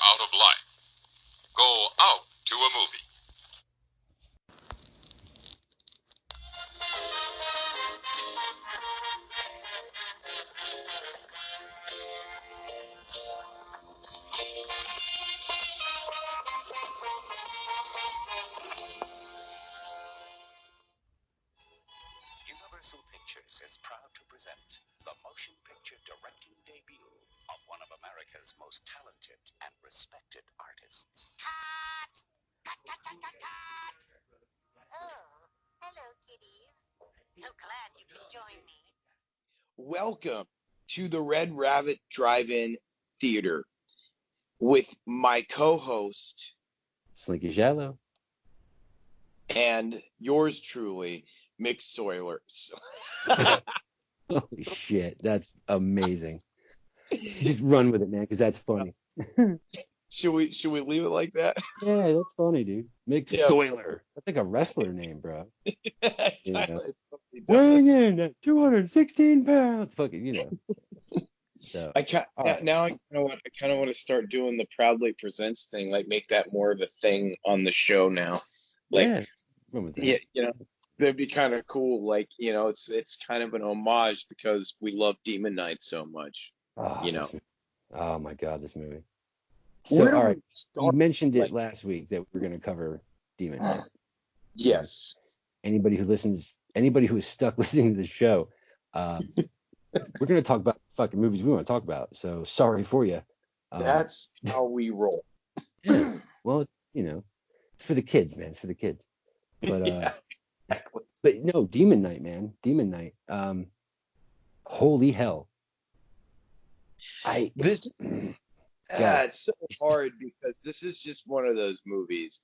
out of life. Go out to a movie. Universal Pictures is proud to present the motion picture directing debut of one of America's most talented and respected artists. Cut! Cut, cut, cut, cut, cut! Oh, hello, kiddies. So glad you could join me. Welcome to the Red Rabbit Drive-In Theater with my co-host Slinky Giallo. and yours truly, Mick Sawyer. Holy shit, that's amazing. Just run with it, man, because that's funny. Should we leave it like that? Yeah, that's funny, dude. Mick Yeah. Sawyer. That's like a wrestler name, bro. Exactly. Weighing in at 216 pounds. Fucking, So I kind right. now I kind of want to start doing the Proudly Presents thing, like make that more of a thing on the show now. Like, yeah, run with that. yeah, that'd be kind of cool. Like, it's kind of an homage because we love Demon Knight so much. Oh my God, this movie. Where So, do all we right, you start? mentioned it Like, last week that we were going to cover Demon Knight. yes. Anybody who is stuck listening to the show, we're going to talk about fucking movies we want to talk about. So sorry for you. That's how we roll. Yeah. Well, it's for the kids, man. It's for the kids. But Yeah, exactly. but no, Demon Knight, man. Demon Knight. Holy hell. It's so hard because this is just one of those movies.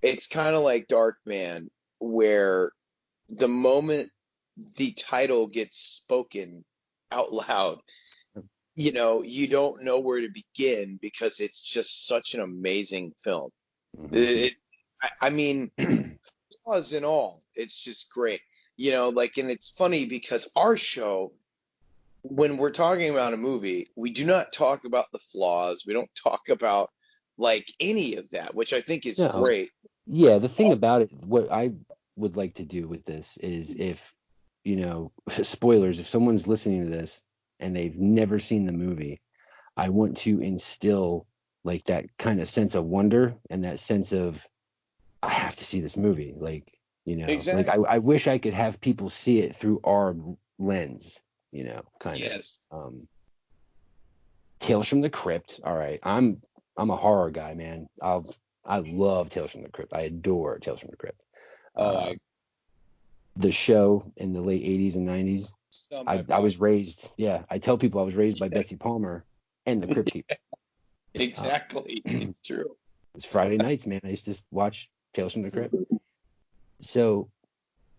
It's kind of like Darkman, where the moment the title gets spoken out loud, you don't know where to begin because it's just such an amazing film. Mhm. I mean, flaws and all, it's just great. And it's funny because our show, when we're talking about a movie, we do not talk about the flaws. We don't talk about like any of that, which I think is No. great. Yeah, the thing about it, what I would like to do with this is if, spoilers, if someone's listening to this and they've never seen the movie, I want to instill like that kind of sense of wonder and that sense of I have to see this movie. Like, Exactly. like I wish I could have people see it through our lens, kind of. Yes. Tales from the Crypt. All right, I'm a horror guy, man. I love Tales from the Crypt. I adore Tales from the Crypt. The show in the late 80s and 90s. I was raised. Yeah, I tell people I was raised by Betsy Palmer and the Crypt Keeper. Exactly. It's true. It's Friday nights, man. I used to watch Tales from the Crypt. So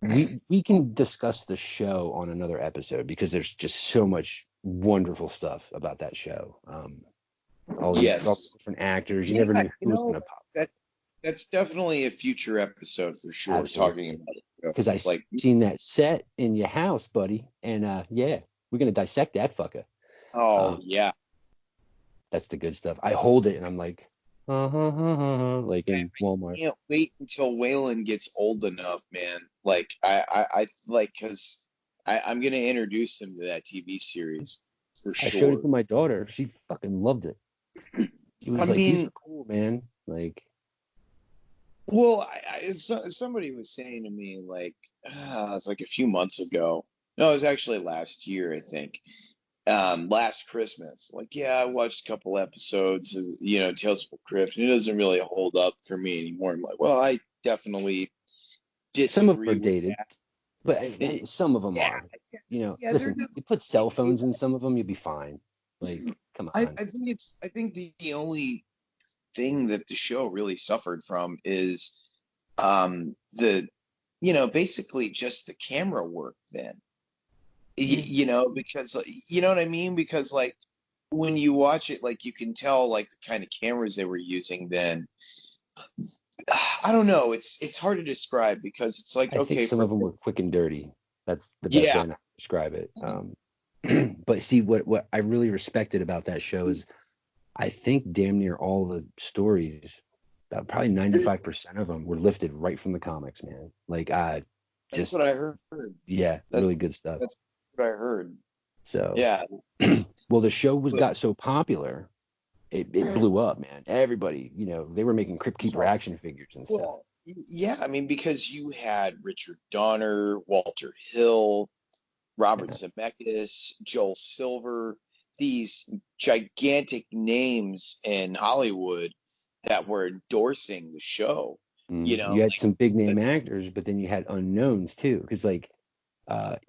we can discuss the show on another episode because there's just so much wonderful stuff about that show. All the different actors. You never knew who was going to pop. That's definitely a future episode for sure. Absolutely. Talking about it because I seen that set in your house, buddy, and we're gonna dissect that fucker. Yeah. That's the good stuff. I hold it and I'm like, like in Walmart. I can't wait until Waylon gets old enough, man. Like I like because I'm gonna introduce him to that TV series for sure. I showed it to my daughter. She fucking loved it. She was these are cool, man. Like, well, somebody was saying to me like it's like a few months ago. No, it was actually last year, I think. Last Christmas. Like, yeah, I watched a couple episodes of, Tales from the Crypt, and it doesn't really hold up for me anymore. I'm like, well, I definitely disagree. Some of them are dated, but some of them are. Listen, you put cell phones in some of them, you'll be fine. Like, come on. I think the only thing that the show really suffered from is basically just the camera work then. Because you know what I mean? Because like when you watch it, like you can tell like the kind of cameras they were using then. I don't know. It's hard to describe because it's like, I think some of them were quick and dirty. That's the best way to describe it. But see, what I really respected about that show is I think damn near all the stories, about probably 95% of them were lifted right from the comics, man. Like I That's just, what I heard. yeah, That, really good stuff. that's what I heard. So, Yeah. well, the show But, got so popular, it blew up, man. Everybody, they were making Crypt Keeper action figures and stuff. well, yeah, I mean, because you had Richard Donner, Walter Hill, Robert Yeah. Zemeckis, Joel Silver, these gigantic names in Hollywood that were endorsing the show. You had some big name actors, but then you had unknowns too, because like, what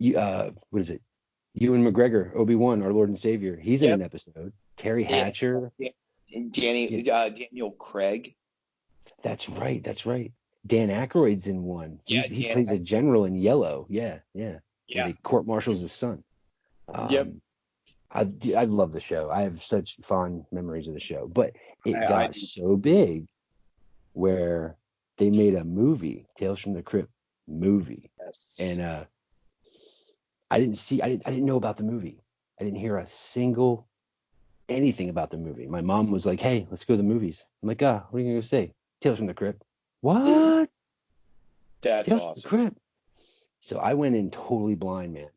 is it? Ewan McGregor, Obi-Wan, our Lord and Savior. He's in Yep. an episode. Terry Yeah. Hatcher. Daniel Craig. That's right. That's right. Dan Aykroyd's in one. Yeah, He Dan. plays a general in Yellow. Yeah, yeah. Where Yeah. they court martials his son. Yep. I love the show. I have such fond memories of the show, but it I got do. so big where they made a movie, Tales from the Crypt movie, Yes. and I didn't know about the movie. I didn't hear a single anything about the movie. My mom was like, "Hey, let's go to the movies." I'm like, what are you gonna say? Tales from the Crypt. What? That's Tales from the awesome. Crypt. So I went in totally blind, man.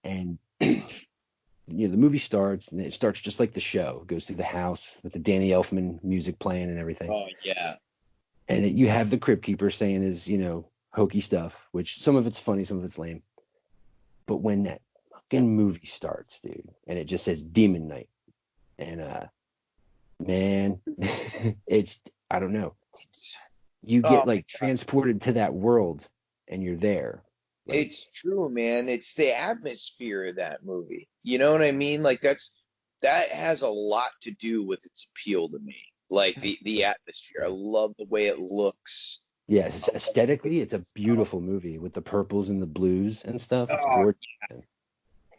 And the movie starts, and it starts just like the show. It goes through the house with the Danny Elfman music playing and everything. Oh yeah. And you have the Crypt Keeper saying his, hokey stuff, which some of it's funny, some of it's lame. But when that fucking movie starts, dude, and it just says Demon Night, and man, I don't know. You get like transported to that world, and you're there. Like, it's true, man. It's the atmosphere of that movie. You know what I mean? Like that has a lot to do with its appeal to me. Like the atmosphere. I love the way it looks. yes, aesthetically, it's a beautiful movie with the purples and the blues and stuff. It's gorgeous. Man.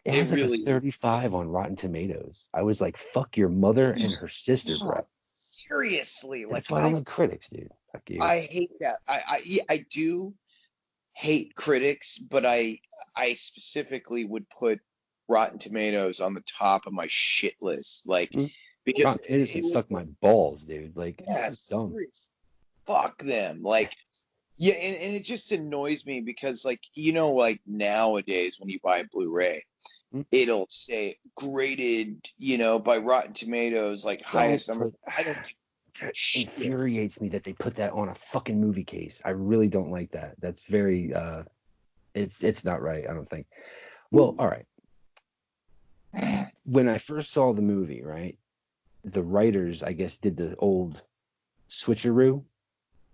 It has like really a 35 on Rotten Tomatoes. I was like, fuck your mother and her sister, bro. Seriously, That's why I don't like critics, dude. Fuck you. I hate that. I do hate critics, but I specifically would put Rotten Tomatoes on the top of my shit list, like because Rotten Tomatoes can suck my balls, dude. Like, it's dumb. Seriously. Fuck them. Like, yeah, and it just annoys me because, like, like nowadays when you buy a Blu-ray, it'll say graded, by Rotten Tomatoes, like highest number. It infuriates me that they put that on a fucking movie case. I really don't like that. That's very it's not right, I don't think. Well, all right. When I first saw the movie, right, the writers, I guess, did the old switcheroo.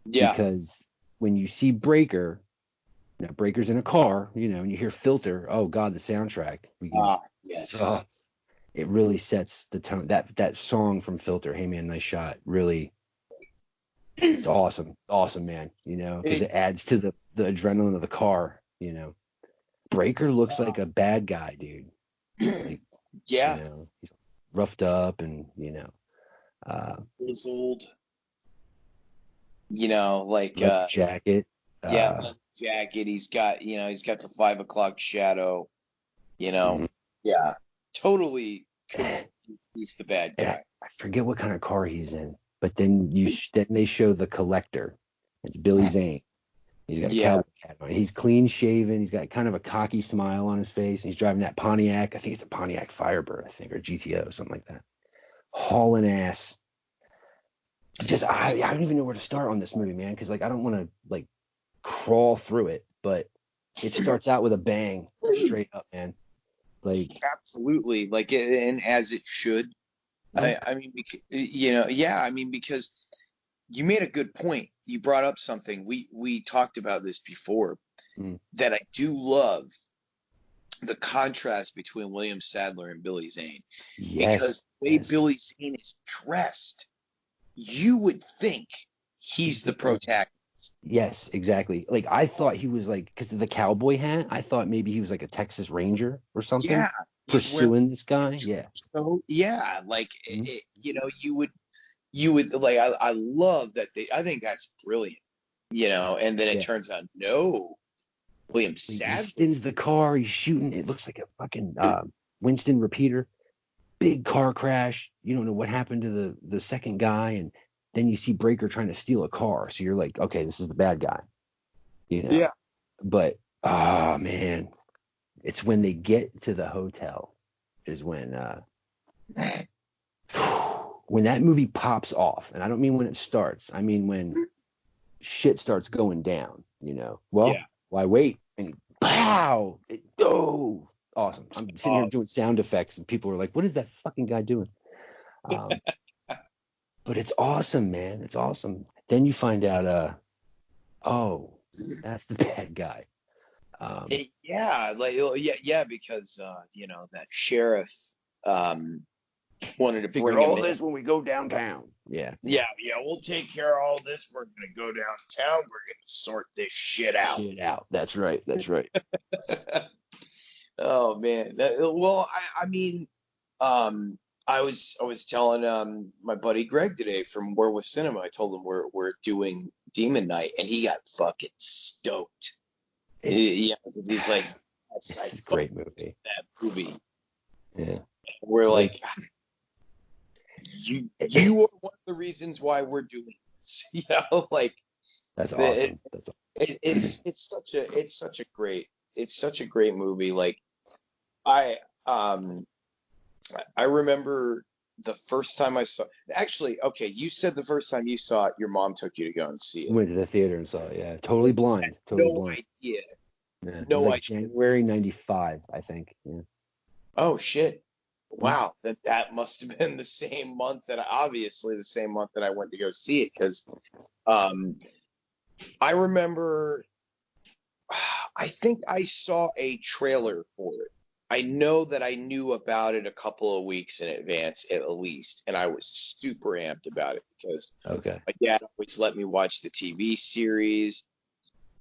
Yeah. Because when you see Breaker, Breaker's in a car, and you hear Filter, oh God, the soundtrack. Yes. It really sets the tone. That song from Filter, "Hey Man, Nice Shot," really, it's awesome, man. Because it adds to the adrenaline of the car. Breaker looks like a bad guy, dude. Like, yeah. He's roughed up and he's old. Like jacket. Jacket. He's got the 5 o'clock shadow. Mm-hmm. Yeah, totally. He's the bad guy. I forget what kind of car he's in, but then they show the collector. It's Billy Zane. He's got a cowboy hat on. He's clean shaven. He's got kind of a cocky smile on his face. And he's driving that Pontiac. I think it's a Pontiac Firebird, or GTO, something like that. Hauling ass. I don't even know where to start on this movie, man, because like I don't want to like crawl through it, but it starts out with a bang, straight up, man. Like absolutely, like, and as it should. Yeah. I mean, because you made a good point. You brought up something. We talked about this before, that I do love the contrast between William Sadler and Billy Zane. Yes, because the way Billy Zane is dressed, you would think he's the protagonist. Yes, exactly. Like I thought he was like, because of the cowboy hat, I thought maybe he was like a Texas Ranger or something. Yeah, pursuing this guy. Yeah. So yeah, like you would like. I love that I think that's brilliant. And then it turns out no, William Sadler. He spins the car. He's shooting. It looks like a fucking Winston repeater. big car crash. You don't know what happened to the second guy, and then you see Breaker trying to steal a car. So you're like, okay, this is the bad guy, you know. Yeah. But oh man, it's when they get to the hotel is when that movie pops off, and I don't mean when it starts. I mean when shit starts going down. You know. Well, Yeah. why wait? And pow! Awesome. I'm sitting here doing sound effects, and people are like, "What is that fucking guy doing?" But it's awesome, man. It's awesome. Then you find out, oh, that's the bad guy. Because that sheriff wanted to bring Figure him all in. this when we go downtown. Yeah. Yeah, we'll take care of all this. We're gonna go downtown. We're gonna sort this shit out. That's right. Oh man. Well, I mean, I was telling my buddy Greg today from War with Cinema. I told him we're doing Demon Night, and he got fucking stoked. Yeah, he's like, it's a great movie. That movie. Yeah. We're like, you are one of the reasons why we're doing this. Like that's awesome. It's such a great movie. Like I remember the first time I saw. Actually, okay, you said the first time you saw it, your mom took you to go and see it. Went to the theater and saw it. Yeah, totally blind. No idea. Yeah, it no was like idea. January '95, I think. Yeah. Oh shit! Wow, that must have been the same month that I went to go see it, because I remember. I think I saw a trailer for it. I know that I knew about it a couple of weeks in advance at least, and I was super amped about it because my dad always let me watch the TV series.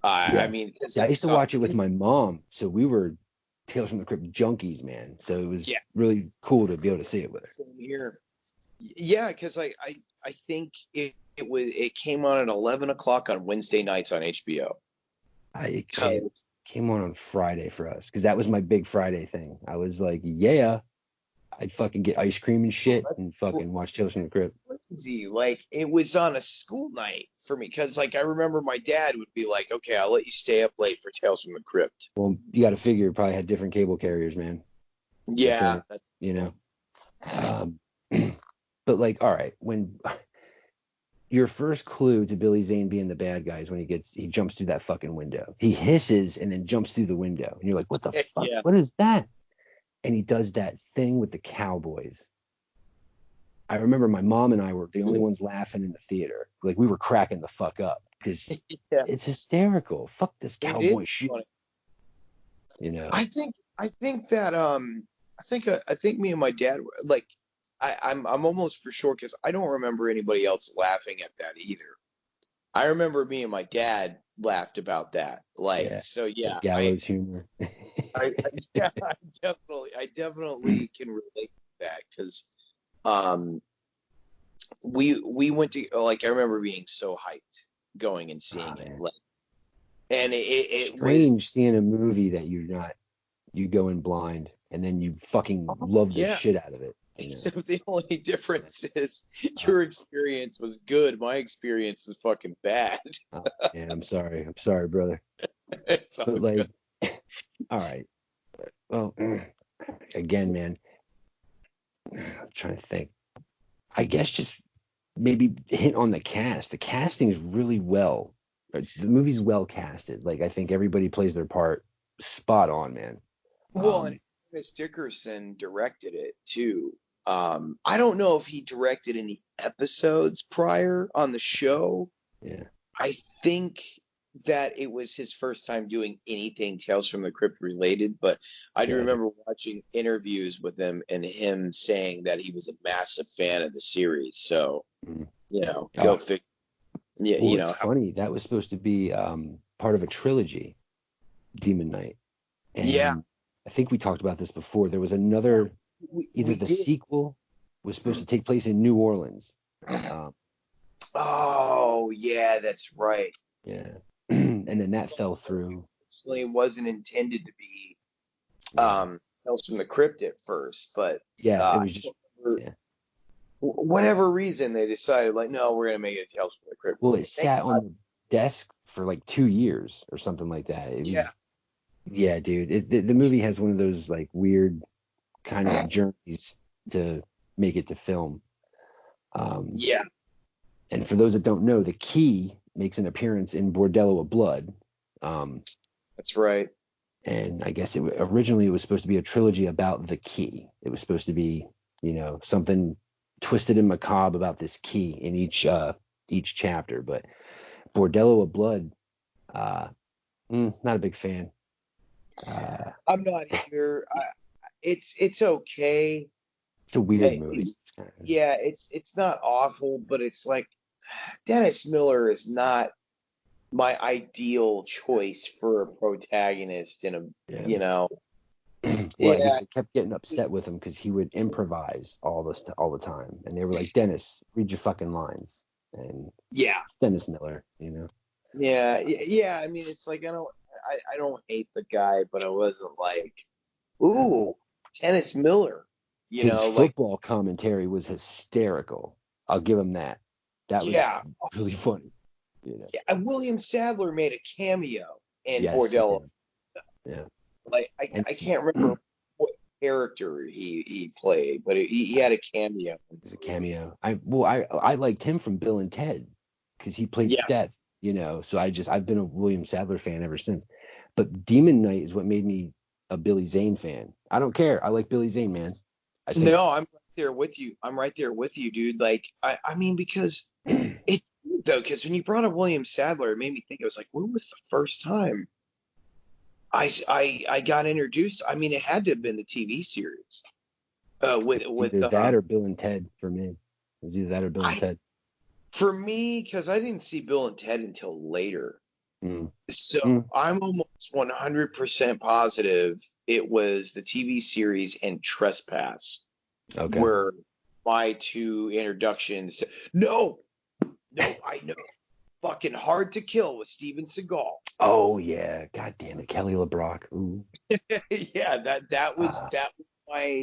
I mean, I used to watch it with my mom, so we were Tales from the Crypt junkies, man. So it was really cool to be able to see it with her. Same here. Yeah, because I think it came on at 11 o'clock on Wednesday nights on HBO. It came on Friday for us because that was my big Friday thing. I was like, I'd fucking get ice cream and shit and fucking watch Tales from the Crypt. Crazy. Like, it was on a school night for me because, like, I remember my dad would be like, okay, I'll let you stay up late for Tales from the Crypt. Well, you got to figure it probably had different cable carriers, man. Yeah. But, like, all right, when your first clue to Billy Zane being the bad guy is when he jumps through that fucking window. He hisses and then jumps through the window. And you're like, what the fuck? Yeah. What is that? And he does that thing with the cowboys. I remember my mom and I were the only ones laughing in the theater. Like, we were cracking the fuck up because it's hysterical. Fuck this cowboy shit. Funny. You know. I think that I think me and my dad, like, I'm almost for sure, because I don't remember anybody else laughing at that either. I remember me and my dad laughed about that. Like, so yeah. Gallows humor. I definitely can relate to that, because we went to, like, I remember being so hyped going and seeing it. Like, and it strange seeing a movie that you go in blind and then you fucking love the shit out of it. Except the only difference is your experience was good. My experience is fucking bad. Yeah, I'm sorry, brother. But like, all right. Well, again, man, I'm trying to think. I guess just maybe hit on the cast. The casting is really well. The movie's well casted. Like, I think everybody plays their part spot on, man. Well, and Chris Dickerson directed it too. I don't know if he directed any episodes prior on the show. Yeah. I think that it was his first time doing anything Tales from the Crypt related, but I do remember watching interviews with him and him saying that he was a massive fan of the series. So, go figure. Yeah, well, it's funny. That was supposed to be part of a trilogy, Demon Knight. And I think we talked about this before. There was another. The sequel was supposed to take place in New Orleans. Oh, yeah, that's right. Yeah. And then that fell through. Actually, it wasn't intended to be Tales from the Crypt at first, but Yeah, it uh, was just yeah. whatever reason they decided like, no, we're gonna make it Tales from the Crypt. Well, it Thank sat on God. the desk for like 2 years or something like that. It Yeah, was yeah, dude. The movie has one of those like weird kind of journeys to make it to film. Um, yeah, and for those that don't know, the key makes an appearance in Bordello of Blood. Um, that's right. and I guess originally it was supposed to be a trilogy about the key. It was supposed to be, something twisted and macabre about this key in each chapter. But Bordello of Blood, uh, not a big fan. I'm not either. It's okay. It's a weird movie. It's It's kind of, yeah, it's not awful, but it's like Dennis Miller is not my ideal choice for a protagonist in a yeah. you know Well, I guess yeah they kept getting upset with him because he would improvise all the time, and they were like, "Dennis, read your fucking lines." And yeah it's Dennis Miller. yeah. I mean, it's like I don't hate the guy, but I wasn't like, ooh, Dennis Miller, His like football commentary was hysterical. I'll give him that. That was yeah. really funny. Yeah, William Sadler made a cameo in Yes, he Bordello. did. Yeah. Like And I can't remember what character he played, but he had a cameo. it's a cameo. I liked him from Bill and Ted because he plays Yeah. Death. So I've been a William Sadler fan ever since. But Demon Knight is what made me a Billy Zane fan. I don't care. I like Billy Zane, man. I think No, I'm right there with you. I'm right there with you, dude. Like I mean because it though, because when you brought up William Sadler, it made me think. I was like, when was the first time I got introduced? I mean, it had to have been the TV series. it's With either that or Bill and Ted for me. It's either that or Bill and I Ted. for me, because I didn't see Bill and Ted until later. Mm. So Mm. I'm almost 100% positive it was the TV series and Trespass Okay. were my two introductions. No, I know. Fucking Hard to Kill with Steven Seagal. Oh yeah. God damn it. Kelly LeBrock. Ooh. Yeah, Ah,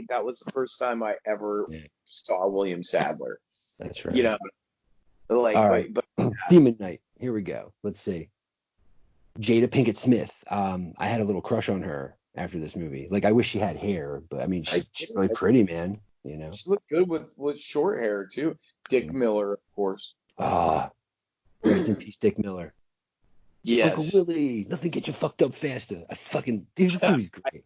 that was the first time I ever yeah, saw William Sadler. that's You right. know, like All right. but Demon Knight. Here we go. Let's see. Jada Pinkett Smith. I had a little crush on her after this movie. Like, I wish she had hair, but I mean, I she's really pretty, man. You know. she looked good with short hair too. Dick Mm. Miller, of course. Ah, rest in peace, Dick Miller. Uncle Yes. Willie, nothing gets you fucked up faster. I fucking dude, this movie's great.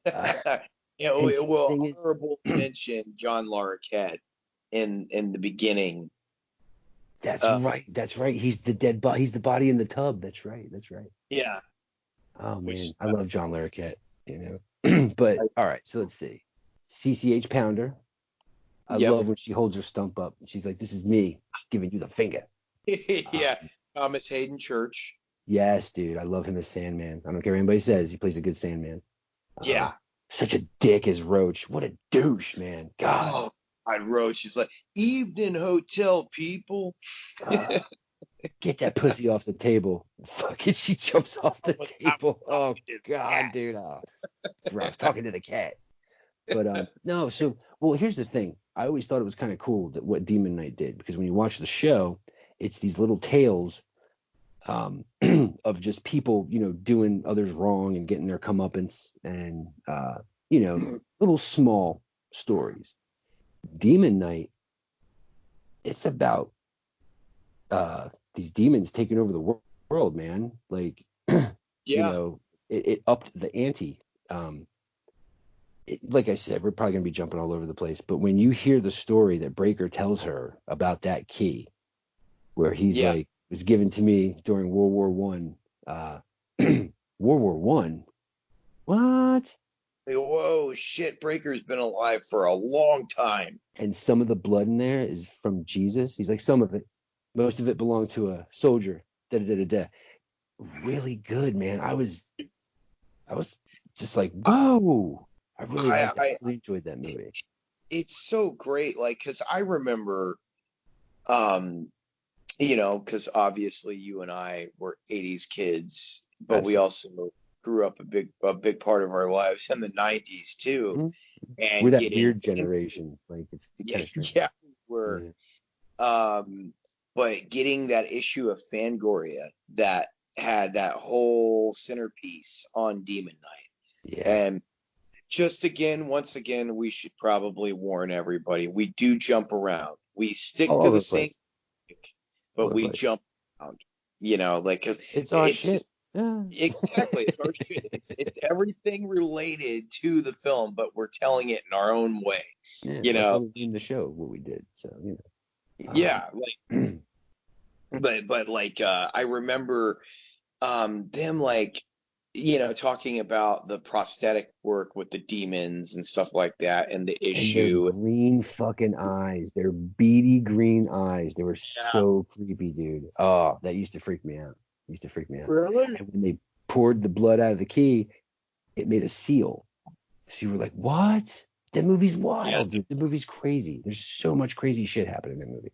Uh, and It see, the will thing is, honorable mention John Larroquette in the beginning. that's Uh, right. That's right. He's the dead body. He's the body in the tub. That's right. That's right. yeah, Oh which man, I love John Larroquette. But all right, so let's see. CCH Pounder. I yep, love when she holds her stump up. She's like, "This is me giving you the finger." yeah. Um, Thomas Hayden Church. yes, dude. I love him as Sandman. I don't care what anybody says. He plays a good Sandman. Yeah. Such a dick as Roach. What a douche, man. God. Oh, I wrote. She's like evening hotel people. Uh, get that pussy off the table. Fucking, she jumps off the table. Oh God, dude. Oh, I was talking to the cat. But no. So, well, here's the thing. I always thought it was kind of cool that what Demon Knight did, because when you watch the show, it's these little tales of just people, doing others wrong and getting their comeuppance, and little small stories. Demon Knight, it's about these demons taking over the world, man. Like, Yeah. It upped the ante. Like I said, we're probably gonna be jumping all over the place, but when you hear the story that Breaker tells her about that key, where he's Yeah. like, it was given to me during World War One. World War One. What? Whoa, shit! Breaker's been alive for a long time. And some of the blood in there is from Jesus. He's like, some of it, most of it belonged to a soldier. Da da da da. Really good, man. I was just like, whoa. I really liked that. I I really enjoyed that movie. it's so great. Like, cause I remember, because obviously you and I were '80s kids, but we Absolutely. also grew up a big part of our lives in the 90s too. Mm-hmm. We're And that weird generation. Like, it's kind of strange. yeah, we're Yeah. but getting that issue of Fangoria that had that whole centerpiece on Demon Knight. Yeah. And once again, we should probably warn everybody. We do jump around. We stick All to over the the same, place. but All over the we place. jump around. You know, like, because It's our it's shit. just Yeah. exactly it's our shit. It's everything related to the film, but we're telling it in our own way. Yeah. You That's how know, we named the show what we did. So, yeah, like, but like, I remember them, like, talking about the prosthetic work with the demons and stuff like that, and the And their issue. green fucking eyes, their beady green eyes, they were Yeah. so creepy, dude. Oh, that used to freak me out. Really? And when they poured the blood out of the key, it made a seal. So you were like, what? That movie's wild, dude. The movie's crazy. There's so much crazy shit happening in that movie.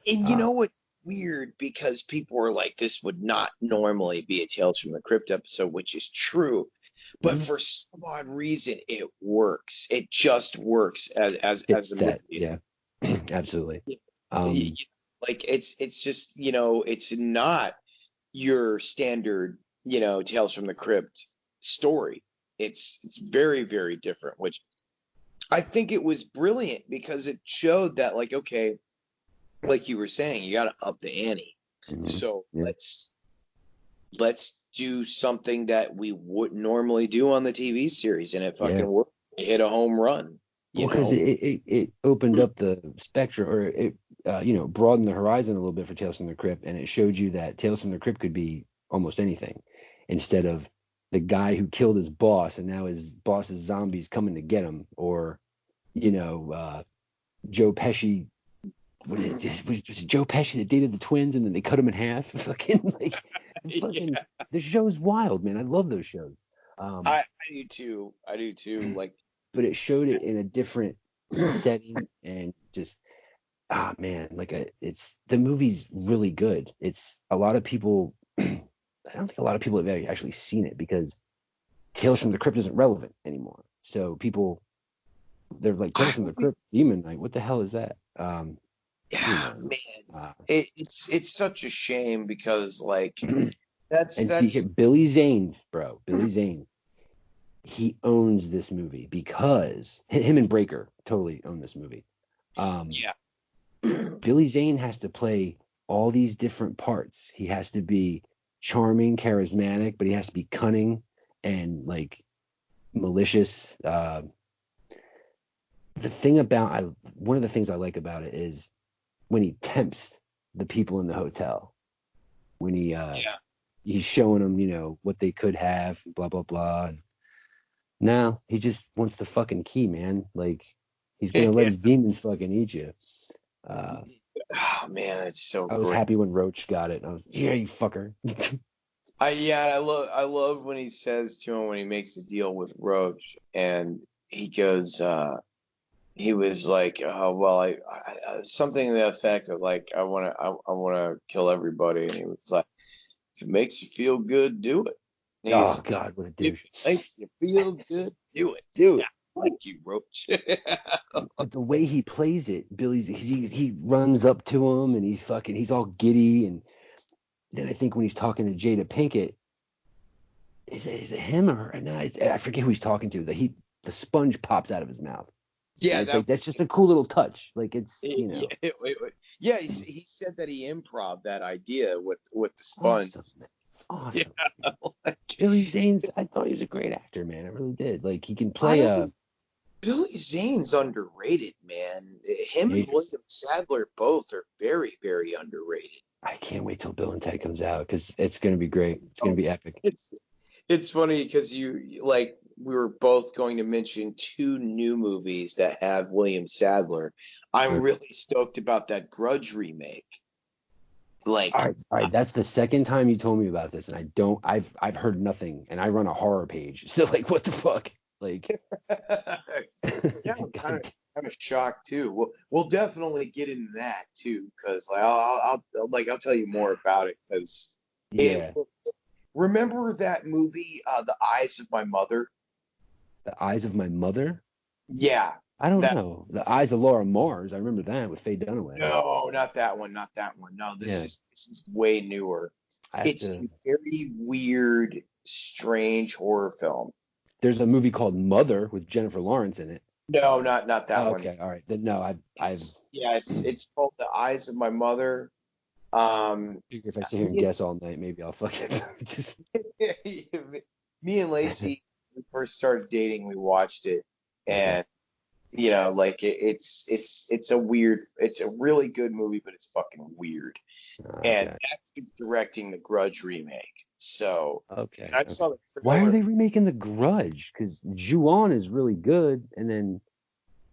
And you know what's weird? Because people are like, this would not normally be a Tales from the Crypt episode, which is true. But for some odd reason, it works. It just works as It's a that, movie. yeah, absolutely. Like, it's just, it's not your standard, Tales from the Crypt story. It's very, very different, which I think it was brilliant because it showed that, like, okay, like you were saying, you got to up the ante. So Yeah. let's do something that we wouldn't normally do on the TV series, and it fucking worked. It hit a home run. Well, because it opened up the spectrum, or it broadened the horizon a little bit for Tales from the Crypt, and it showed you that Tales from the Crypt could be almost anything, instead of the guy who killed his boss and now his boss's zombies coming to get him, or Joe Pesci. Was it Joe Pesci that dated the twins and then they cut him in half? Fucking like, the show's wild, man. I love those shows. I do too. Like, but it showed it in a different setting, and just man, like, it's the movie's really good. It's a lot of people. I don't think a lot of people have actually seen it because Tales from the Crypt isn't relevant anymore. So people, they're like, Tales from the Crypt, Demon Knight. What the hell is that? Man, it's such a shame because, like, that's see, Billy Zane, bro, Billy Zane, he owns this movie because him and Breaker totally own this movie. Billy Zane has to play all these different parts. He has to be charming, charismatic, but he has to be cunning and, like, malicious. One of the things I like about it is when he tempts the people in the hotel, when he's showing them, what they could have, blah blah blah. And now he just wants the fucking key, man. Like, he's gonna let his demons fucking eat you. Oh man, it's so I was great. happy when Roach got it. I was, yeah, you fucker. I love when he says to him, when he makes the deal with Roach, and he goes, he was like, well, I something to the effect of, like, I wanna kill everybody, and he was like, if it makes you feel good, do it. Oh God, what a douche. If it makes you feel good, do it. Dude. Yeah, thank you, Roach. But the way he plays it, he runs up to him and he's all giddy, and then I think when he's talking to Jada Pinkett, is it him or her? No, I forget who he's talking to. The sponge pops out of his mouth. Yeah, it's like, that's just a cool little touch. Like, it's Yeah, he said that he improv that idea with the sponge. Awesome. Yeah, like, Billy Zane's, I thought he was a great actor, man. I really did. Like, he can play Billy Zane's underrated, man. Him and William Sadler both are very, very underrated. I can't wait till Bill and Ted comes out because it's going to be great. It's going to be epic. It's funny because we were both going to mention two new movies that have William Sadler. I'm really stoked about that Grudge remake. Like, all right, that's the second time you told me about this, and I've heard nothing, and I run a horror page, so, like, what the fuck, like. Yeah, I'm kind of shocked too. We'll definitely get into that too, because, like, I'll tell you more about it, because remember that movie, The Eyes of My Mother? The Eyes of My Mother? Yeah, I don't that. know. The Eyes of Laura Mars. I remember that with Faye Dunaway. No, not that one. Not that one. No, Yeah, this is way newer. I have It's to. a very weird, strange horror film. There's a movie called Mother with Jennifer Lawrence in it. No, not that Oh, one. okay, all right. Then no, I've It's called The Eyes of My Mother. Um, figured if I sit here and me, guess all night, maybe I'll fucking just. me and Lacey, when we first started dating, we watched it, Okay. and like it's a weird, it's a really good movie, but it's fucking weird. And Okay. that's who's directing the Grudge remake. So, and Okay. I Okay. saw the Why are trailer. they remaking The Grudge? Because Ju-on is really good, and then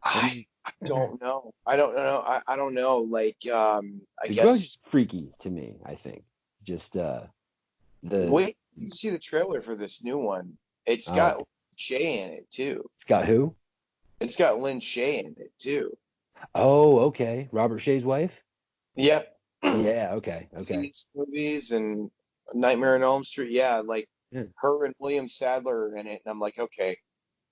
I I mean, I don't know. I don't know. I don't know. Like, I The Grudge guess. is freaky to me. I think just the Wait, you see the trailer for this new one? It's oh, got Shay in it too. it's got who? It's got Lynn Shay in it too. Oh, okay. Robert Shea's wife? Yep. Yeah, okay, okay. These movies and Nightmare on Elm Street. Yeah, like Yeah. her and William Sadler are in it, and I'm like, okay,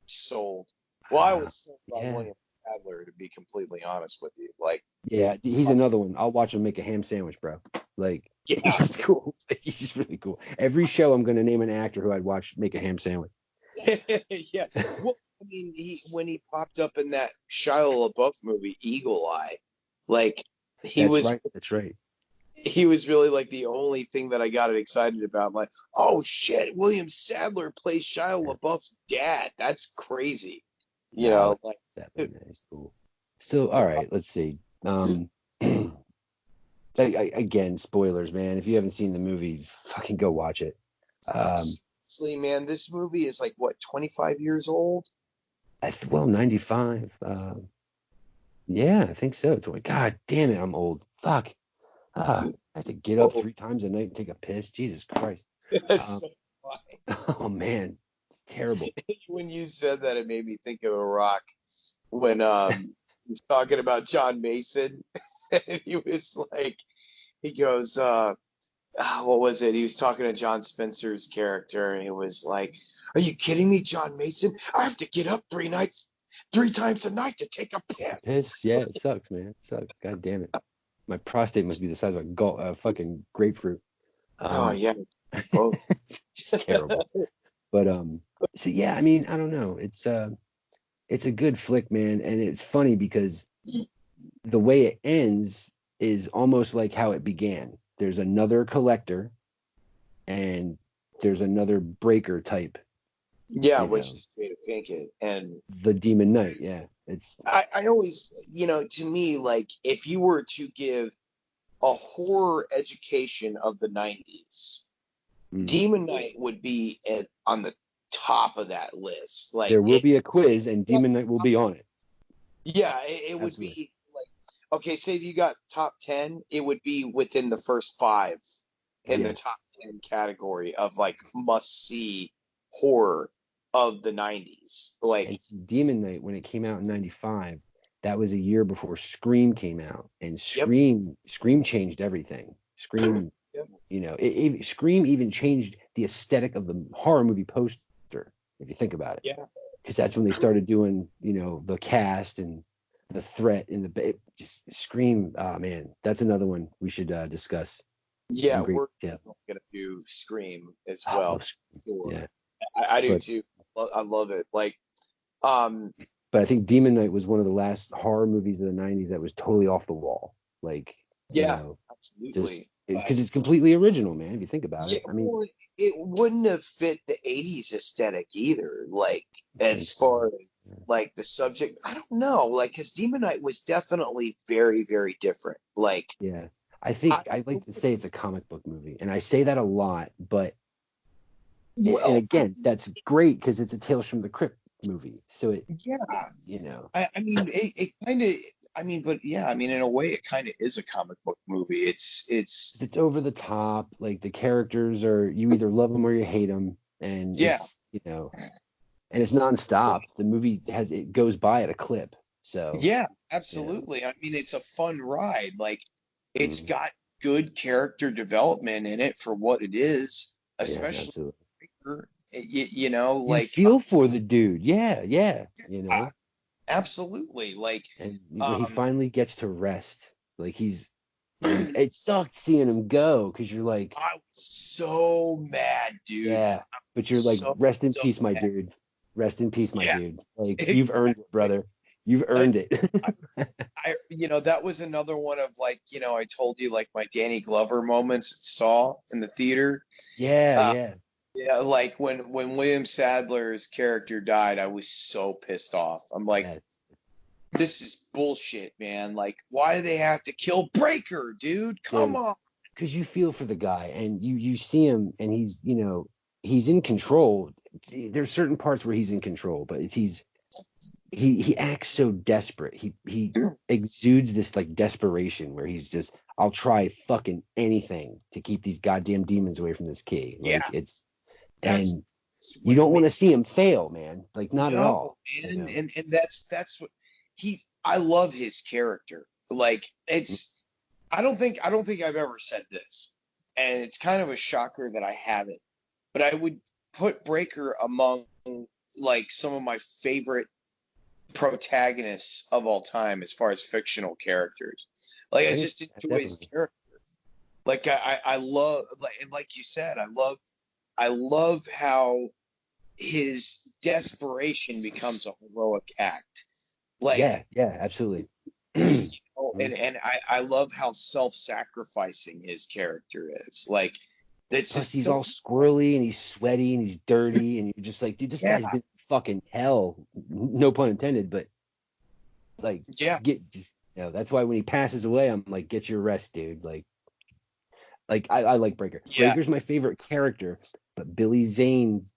sold. Well, I was sold on Yeah. William Sadler, to be completely honest with you. Like, Yeah, he's uh, another one. I'll watch him make a ham sandwich, bro. Like, he's yeah, just cool. He's just really cool. Every show I'm gonna name an actor who I'd watch make a ham sandwich. yeah. Well, I mean, when he popped up in that Shia LaBeouf movie, Eagle Eye, like he That's was right. That's right. he was really like the only thing that I got excited about. I'm like, oh shit, William Sadler plays Shia Yeah. LaBeouf's dad. That's crazy. No, Like, that man is cool. So, all right, let's see. Again, spoilers, man. If you haven't seen the movie, fucking go watch it. Um, seriously, man, this movie is like what, 25 years old? well, 95. Yeah, I think so. God damn it, I'm old. Fuck. I have to get up Oh, 3 times a night and take a piss. Jesus Christ. that's Um, so funny. oh man, it's terrible. When you said that, it made me think of a rock when he was talking about John Mason. And he was like, he goes, what was it? He was talking to John Spencer's character, and he was like, "Are you kidding me, John Mason? I have to get up 3 times a night to take a piss." Piss, yeah, it sucks, man. It sucks. God damn it. My prostate must be the size of a fucking grapefruit. Oh Um, yeah, both. just terrible. But so yeah, I mean, I don't know. It's a good flick, man, and it's funny because the way it ends is almost like how it began. There's another collector and there's another breaker type, Yeah, you which know, is Jada Pinkett, and the Demon Knight. Yeah, it's I always, to me, like if you were to give a horror education of the '90s, mm. Demon Knight would be on the top of that list. Like There will it, be a quiz and Demon Knight will be on it. yeah, it would Absolutely. be like, okay, say if you got top 10, it would be within the first five in the Yeah. top 10 category of like must see horror of the '90s. Like, And see, Demon Knight, when it came out in '95, that was a year before Scream came out, and yep, Scream changed everything. Scream, yep, Scream even changed the aesthetic of the horror movie poster, if you think about it, yeah, because that's when they started doing, the cast and the threat and just Scream. Oh man, that's another one we should discuss yeah. in great We're detail. gonna do Scream as I well. love Scream. Sure. Yeah, I do but too. I love it. Like, um, but I think Demon Knight was one of the last horror movies of the '90s that was totally off the wall. Like, yeah, just absolutely. it's because it's completely original, man. If you think about Yeah, it, I mean, well, it wouldn't have fit the '80s aesthetic either. Like, I as think so. far as like the subject, I don't know. Like, because Demon Knight was definitely very, very different. Like, Yeah, I I think I like to say it's a comic book movie, and I say that a lot, but and well, again, that's great because it's a Tales from the Crypt movie. So yeah. you know, I mean, it kind of. I mean, but yeah, I mean, in a way, it kind of is a comic book movie. It's it's over the top. Like the characters are, you either love them or you hate them, and yeah, and it's nonstop. The movie it goes by at a clip. So yeah, you know, absolutely. I mean, it's a fun ride. Like, it's mm, got good character development in it for what it is. especially absolutely. you know, You like feel for the dude. Yeah, you uh, know. absolutely, like And when he um, finally gets to rest, like it sucked seeing him go because you're like, I was so mad, dude. yeah, but you're like, So rest in so peace, my mad. dude. Rest in peace, my Yeah, dude. Like, you've earned it, exactly. brother. You've I, earned it. you know, that was another one of like, you know, I told you like my Danny Glover moments at Saw in the theater. Yeah, Uh, yeah. yeah, like when William Sadler's character died, I was so pissed off. I'm like, That's this is bullshit, man. Like, why do they have to kill Breaker, dude? Come dude. on. Because you feel for the guy, and you see him, and he's in control. There's certain parts where he's in control, but he acts so desperate. He exudes this like desperation where he's just, I'll try fucking anything to keep these goddamn demons away from this key. Yeah, Like it's that's and you what don't want made to see him fail, man. Like not at no, all. man, and that's what he. I love his character. Like it's. I don't think I've ever said this, and it's kind of a shocker that I haven't. But I would put Breaker among like some of my favorite protagonists of all time as far as fictional characters. Like I Oh yeah, just enjoy his definitely. character. Like I love like you said, I love how his desperation becomes a heroic act. Like Yeah, absolutely. you know, Mhm. and I love how self-sacrificing his character is. Like that's Plus, just he's so all squirrely and he's sweaty and he's dirty, and you're just like, dude, this yeah, guy's been fucking hell. No pun intended, but like, yeah, that's why when he passes away, I'm like, get your rest, dude. Like I like Breaker. yeah. Breaker's my favorite character, but Billy Zane,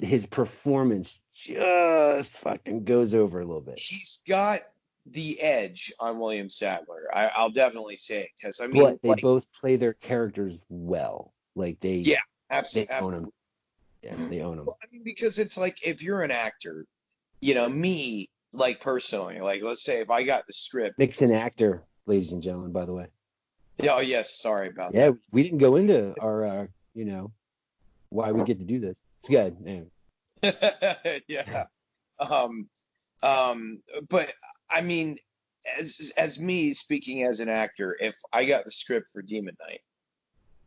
his performance just fucking goes over a little bit. He's got the edge on William Sadler. I'll definitely say it because I mean, But they like, both play their characters well. Like yeah, they own them. absolutely. Yeah, they own them. Well, I mean, because it's like if you're an actor, you know, me, like personally, like let's say if I got the script. Mick's an actor, ladies and gentlemen, by the way. Oh yes, sorry about Yeah, that. we didn't go into our, why we get to do this. It's good. Yeah. Yeah. Um, but I mean, as me speaking as an actor, if I got the script for Demon Knight,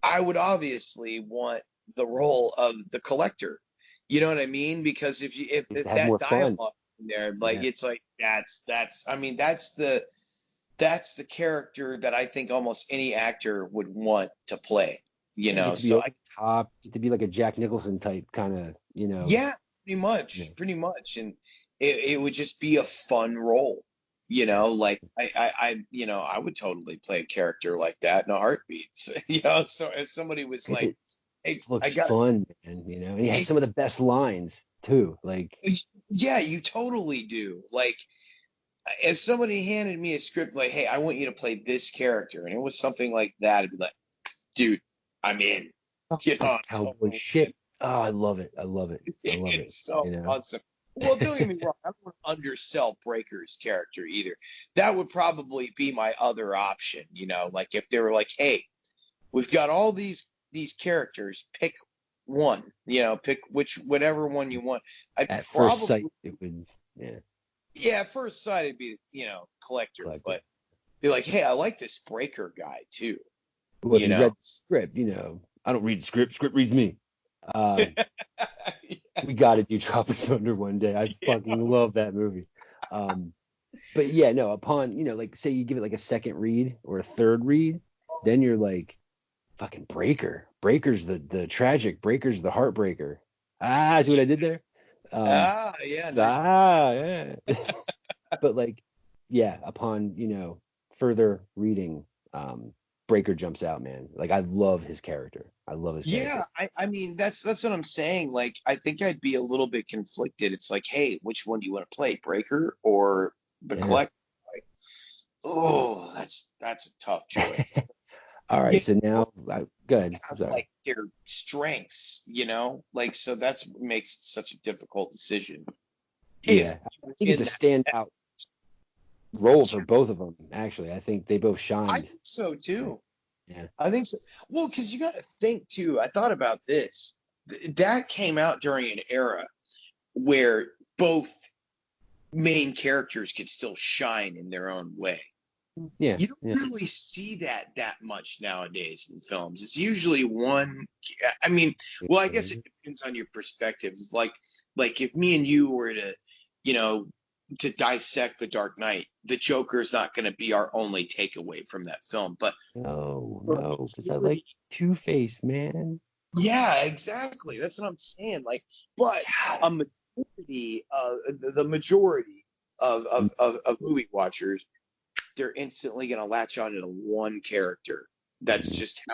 I would obviously want the role of the collector. You know what I mean? Because if Just to have that more fun. dialogue in there, like Yeah. it's like that's I mean that's the character that I think almost any actor would want to play. You Yeah, you know, get to be so over the top, get to be like a Jack Nicholson type kind of, yeah, you know, pretty much, and it would just be a fun role. You yeah. know, like I would totally play a character like that in a heartbeat. You know, so if somebody was Because like, it "Hey, just looks I got," fun, man, and he has it, some of the best lines too. Like, yeah, you totally do. Like, if somebody handed me a script like, "Hey, I want you to play this character," and it was something like that, I'd be like, "Dude, I'm in." You know, that's I'm cowboy totally in. shit. Oh, I love it. I love it. I love it. It's so You know, awesome. Well, don't get me wrong. I don't want to undersell Breaker's character either. That would probably be my other option. You know, like if they were like, "Hey, we've got all these characters. Pick one. You know, pick whatever one you want." I'd at first probably, sight, it would, yeah, yeah, at first sight, it'd be collector, collect it. but be like, "Hey, I like this Breaker guy too." Well, if You you know. read the script, I don't read the script. Script reads me. Uh, we got to do Tropic Thunder one day. I fucking love that movie. Um, but yeah, no, upon, like say you give it like a second read or a third read, then you're like, fucking Breaker. Breaker's the tragic. Breaker's the heartbreaker. Ah, see what I did there? Um, Yeah, nice. yeah. But like, yeah, upon, further reading, Breaker jumps out, man. Like I love his character. I love his Yeah, character. I mean that's what I'm saying. Like I think I'd be a little bit conflicted. It's like, hey, which one do you want to play, Breaker or the Yeah. Collect? Like, oh, that's a tough choice. All right, You so now, go ahead. I'm have sorry. like their strengths, like so that's what makes it such a difficult decision. Yeah, If I you're think it's a in that, standout role for both of them. Actually, I think they both I shined. think so too. Yeah. I think so. Well, because you got to think too. I thought about this. That came out during an era where both main characters could still shine in their own way. Yeah. You don't Yeah. really see that much nowadays in films. It's usually one. I mean, well, I guess it depends on your perspective. Like if me and you were to, you know, to dissect The Dark Knight, the Joker is not going to be our only takeaway from that film. But No, because I like Two-Face, man. yeah, exactly. That's what I'm saying. Like, but a majority, the majority of movie watchers, they're instantly going to latch on to one character. That's just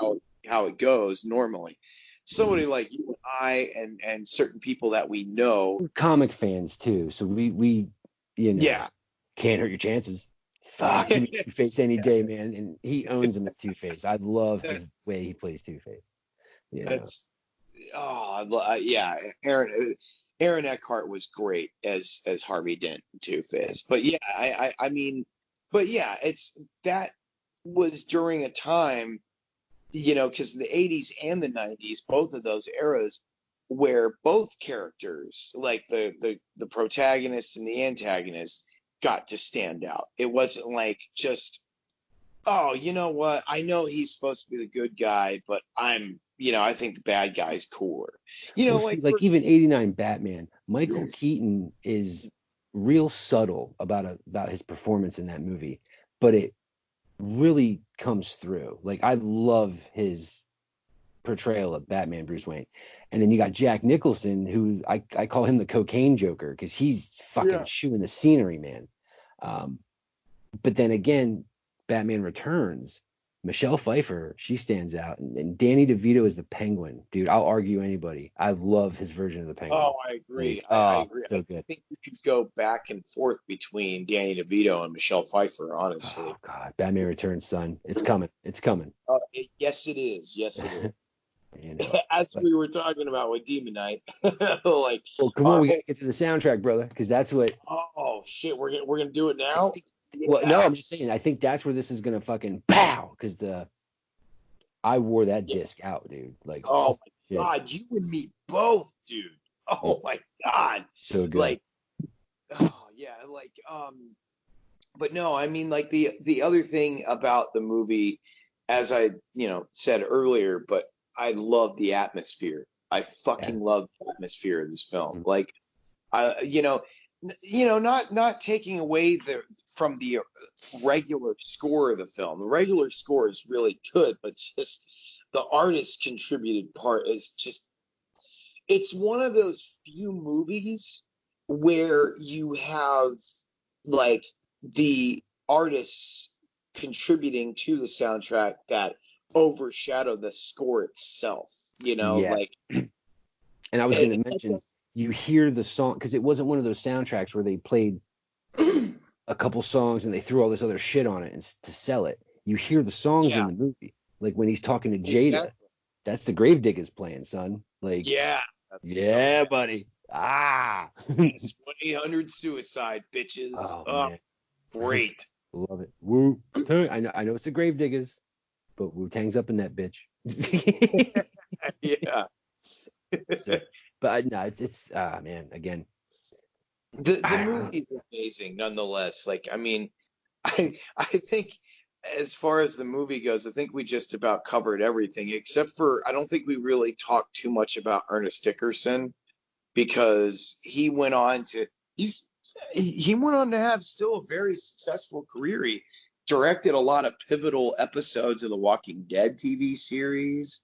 how it goes normally. Somebody like you and I and certain people that we know. We're comic fans too, so we Yeah. can't hurt your chances. Fuck, give me Two-Face any day, man. And he owns him as Two-Face. I love his way he plays Two-Face. That's yeah. Aaron Eckhart was great as Harvey Dent Two-Face. But yeah, I mean, but yeah, it's that was during a time, you know, because the 80s and the 90s, both of those eras, where both characters, like the protagonist and the antagonist, got to stand out. It wasn't like just, oh, you know what? I know he's supposed to be the good guy, but I think the bad guy's cooler. You know, Well, see, like even '89 Batman, Michael Keaton is real subtle about his performance in that movie, but it really comes through. Like I love his portrayal of Batman Bruce Wayne. And then you got Jack Nicholson, who I call him the cocaine Joker because he's fucking chewing the scenery, man. But then again, Batman Returns, Michelle Pfeiffer, she stands out, and Danny DeVito is the Penguin, dude. I'll argue anybody. I love his version of the Penguin. Oh, I agree. Like, I agree. So good. I think you could go back and forth between Danny DeVito and Michelle Pfeiffer, honestly. Oh God, Batman Returns, son. It's coming. It's coming. Yes, it is. Yes, it is. You know, As we were talking about with Demon Knight, like, well, come on, we gotta get to the soundtrack, brother, because that's what. Oh shit, we're gonna do it now. Well, no, I'm just saying. I think that's where this is gonna fucking pow, because I wore that disc out, dude. Like, oh my shit. God, you and me both, dude. Oh my God, so good. Like, oh yeah, like but no, I mean, like the other thing about the movie, as I said earlier, but I love the atmosphere. I fucking love the atmosphere of this film. Mm-hmm. Like, not taking away from the regular score of the film. The regular score is really good, but just the artist contributed part is just. It's one of those few movies where you have like the artists contributing to the soundtrack that overshadow the score itself. Like. And I was going to mention, you hear the song, because it wasn't one of those soundtracks where they played a couple songs and they threw all this other shit on it to sell it. You hear the songs in the movie, like when he's talking to Jada. Exactly. That's the Gravediggers playing, son. Like, yeah, buddy. 1-800 suicide, bitches. Oh man, great. Love it. Wu Tang. I know it's the Gravediggers, but Wu Tang's up in that bitch. Yeah. So, but no, it's man, again. The movie is amazing, nonetheless. Like, I mean, I think as far as the movie goes, I think we just about covered everything, except for I don't think we really talked too much about Ernest Dickerson, because he went on to have still a very successful career. He directed a lot of pivotal episodes of the Walking Dead TV series.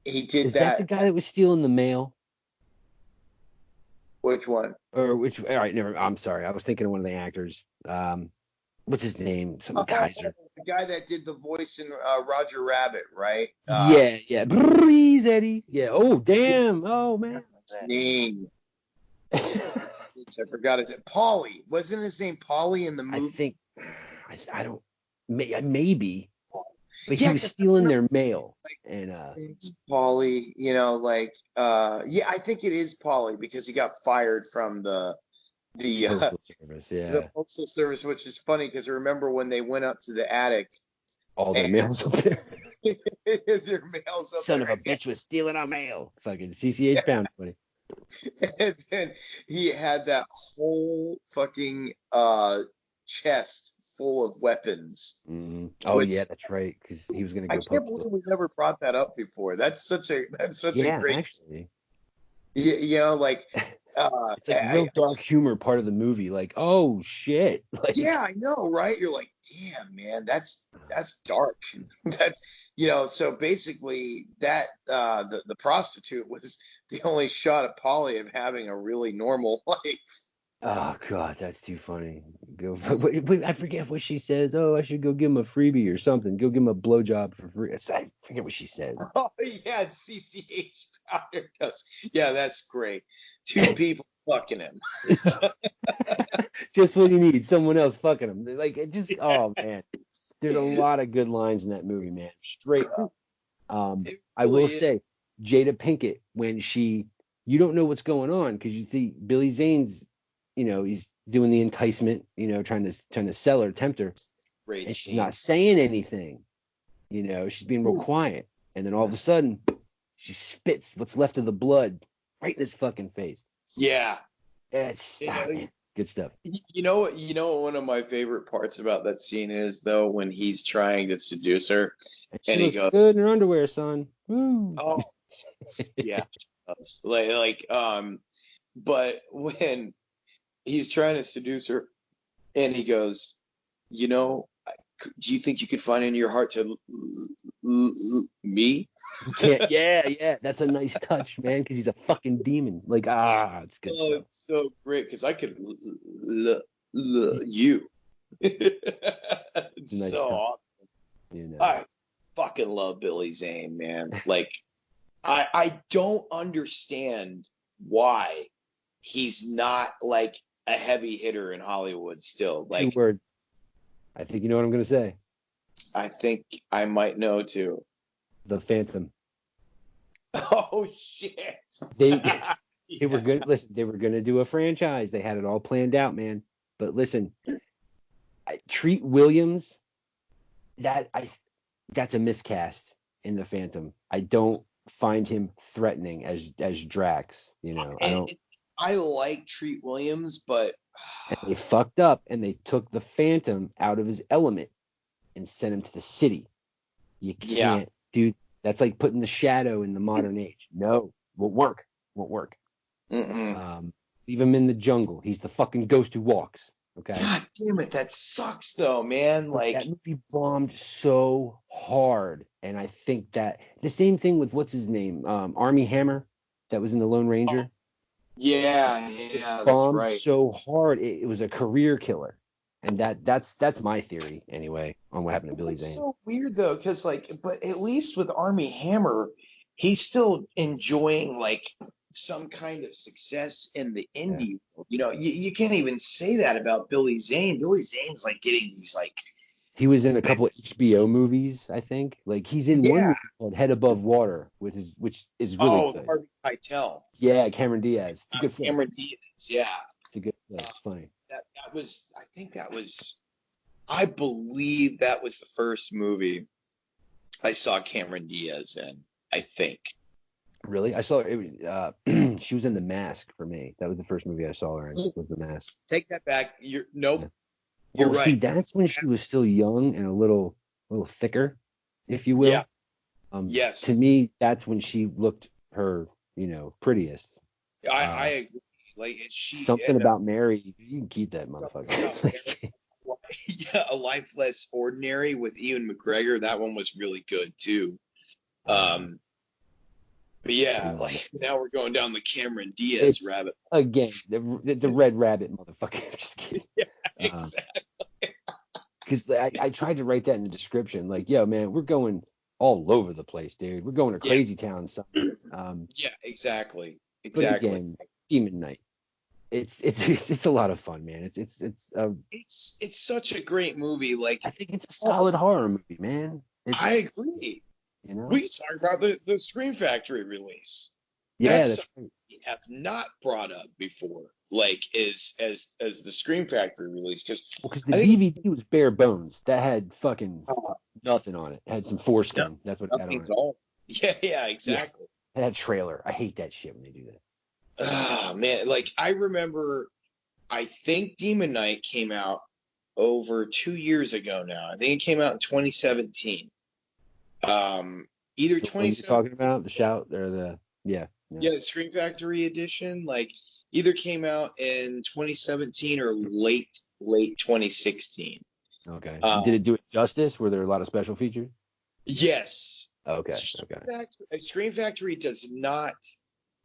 He did Is that the guy that was stealing the mail? Which one? Or which? All right, never. I'm sorry. I was thinking of one of the actors. What's his name? Some Kaiser. The guy that did the voice in Roger Rabbit, right? Yeah. Breeze Eddie. Yeah. Oh damn. Oh man. His name. I forgot his name. Paulie. Wasn't his name Paulie in the movie? I think. I don't. Maybe. But he was stealing their mail, and it's Paulie. I think it is Paulie, because he got fired from the Postal Service. Yeah. The Postal Service, which is funny because remember when they went up to the attic all their mails up there. Their mail's up Son there. of a bitch was stealing our mail. Fucking CCH pound buddy. And then he had that whole fucking chest full of weapons. Mm-hmm. Oh which yeah, that's right. Because he was gonna I go can't post believe we never brought that up before. That's such a great, actually. like It's like real dark humor part of the movie. Like, oh shit. Like, yeah, I know, right? You're like, damn, man, that's dark. That's so basically that the prostitute was the only shot at Polly of having a really normal life. oh god, that's too funny. I forget what she says. Oh, I should go give him a freebie or something. Go give him a blowjob for free. I forget what she says. Oh yeah, CCH powder goes. Yeah, that's great. Two people fucking him. Just what he needs. Someone else fucking him. Like, it just, oh man. There's a lot of good lines in that movie, man. Straight up. I will say, Jada Pinkett, when you don't know what's going on because you see Billy Zane's, he's doing the enticement, trying to sell her, tempt her, Great and she's scene. not saying anything. She's being real quiet, and then all of a sudden, she spits what's left of the blood right in his fucking face. Yeah. It's man, good stuff. You know what? One of my favorite parts about that scene is though when he's trying to seduce her, And she and he looks goes, good in her underwear, son. Woo. "Oh, yeah," but when he's trying to seduce her, and he goes, do you think you could find in your heart to me? Yeah, that's a nice touch, man, because he's a fucking demon. Like, it's good stuff. It's so great because I could you. It's Nice so touch. awesome. I fucking love Billy Zane, man. Like, I don't understand why he's not like a heavy hitter in Hollywood still. Like, 2 words. I think you know what I'm gonna say. I think I might know too. The Phantom. Oh shit. They were good. Listen, they were gonna do a franchise. They had it all planned out, man. But listen, Treat Williams, that's a miscast in The Phantom. I don't find him threatening as Drax. I don't. I like Treat Williams, but they fucked up and they took the Phantom out of his element and sent him to the city. You can't do. That's like putting the Shadow in the modern age. No, won't work. Leave him in the jungle. He's the fucking ghost who walks. Okay. God damn it, that sucks though, man. Like, that movie bombed so hard, and I think that the same thing with what's his name, Army Hammer, that was in the Lone Ranger. Yeah, It that's bombed right. so hard, it was a career killer, and that's my theory anyway on what happened to Billy Zane. It's so weird though, because but at least with Army Hammer, he's still enjoying like some kind of success in the indie world. You can't even say that about Billy Zane. Billy Zane's like getting these like. He was in a couple of HBO movies, I think. Like, he's in one movie called Head Above Water, which is really good. Harvey Keitel. Yeah, Cameron Diaz. It's a good film. Cameron Diaz, yeah. It's a good film. It's funny. I believe that was the first movie I saw Cameron Diaz in, I think. Really? I saw her. She was in The Mask for me. That was the first movie I saw her in. Was The Mask. Take that back. Nope. Yeah. You're right. See, that's when she was still young and a little thicker, if you will. Yeah. Yes. To me, that's when she looked her, prettiest. I agree. Like, something about Mary. You can keep that motherfucker. Yeah, A Life Less Ordinary with Ewan McGregor. That one was really good too. But yeah, like now we're going down the Cameron Diaz rabbit. Again, the red rabbit motherfucker. I'm just kidding. Yeah, exactly. Because I tried to write that in the description. Like, yo, man, we're going all over the place, dude. We're going to Crazy Town. Yeah, exactly. But again, Demon Knight. It's a lot of fun, man. It's such a great movie. Like, I think it's a solid horror movie, man. I agree. We talk about the Scream Factory release. Yeah, that's right. We have not brought up before, like as the Scream Factory release, because the DVD was bare bones. That had fucking nothing on it. It had some foreskin. That's what it had Nothing on at it. all. Yeah, exactly. Yeah. That trailer. I hate that shit when they do that. Oh man, like I remember, I think Demon Knight came out over 2 years ago now. I think it came out in 2017. Either The one you're 2017, talking about, the shout or yeah. yeah, the Scream Factory edition, like either came out in 2017 or late 2016. Okay. Uh, Did it do it justice? Were there a lot of special features? yes. Okay. Scream Factory does not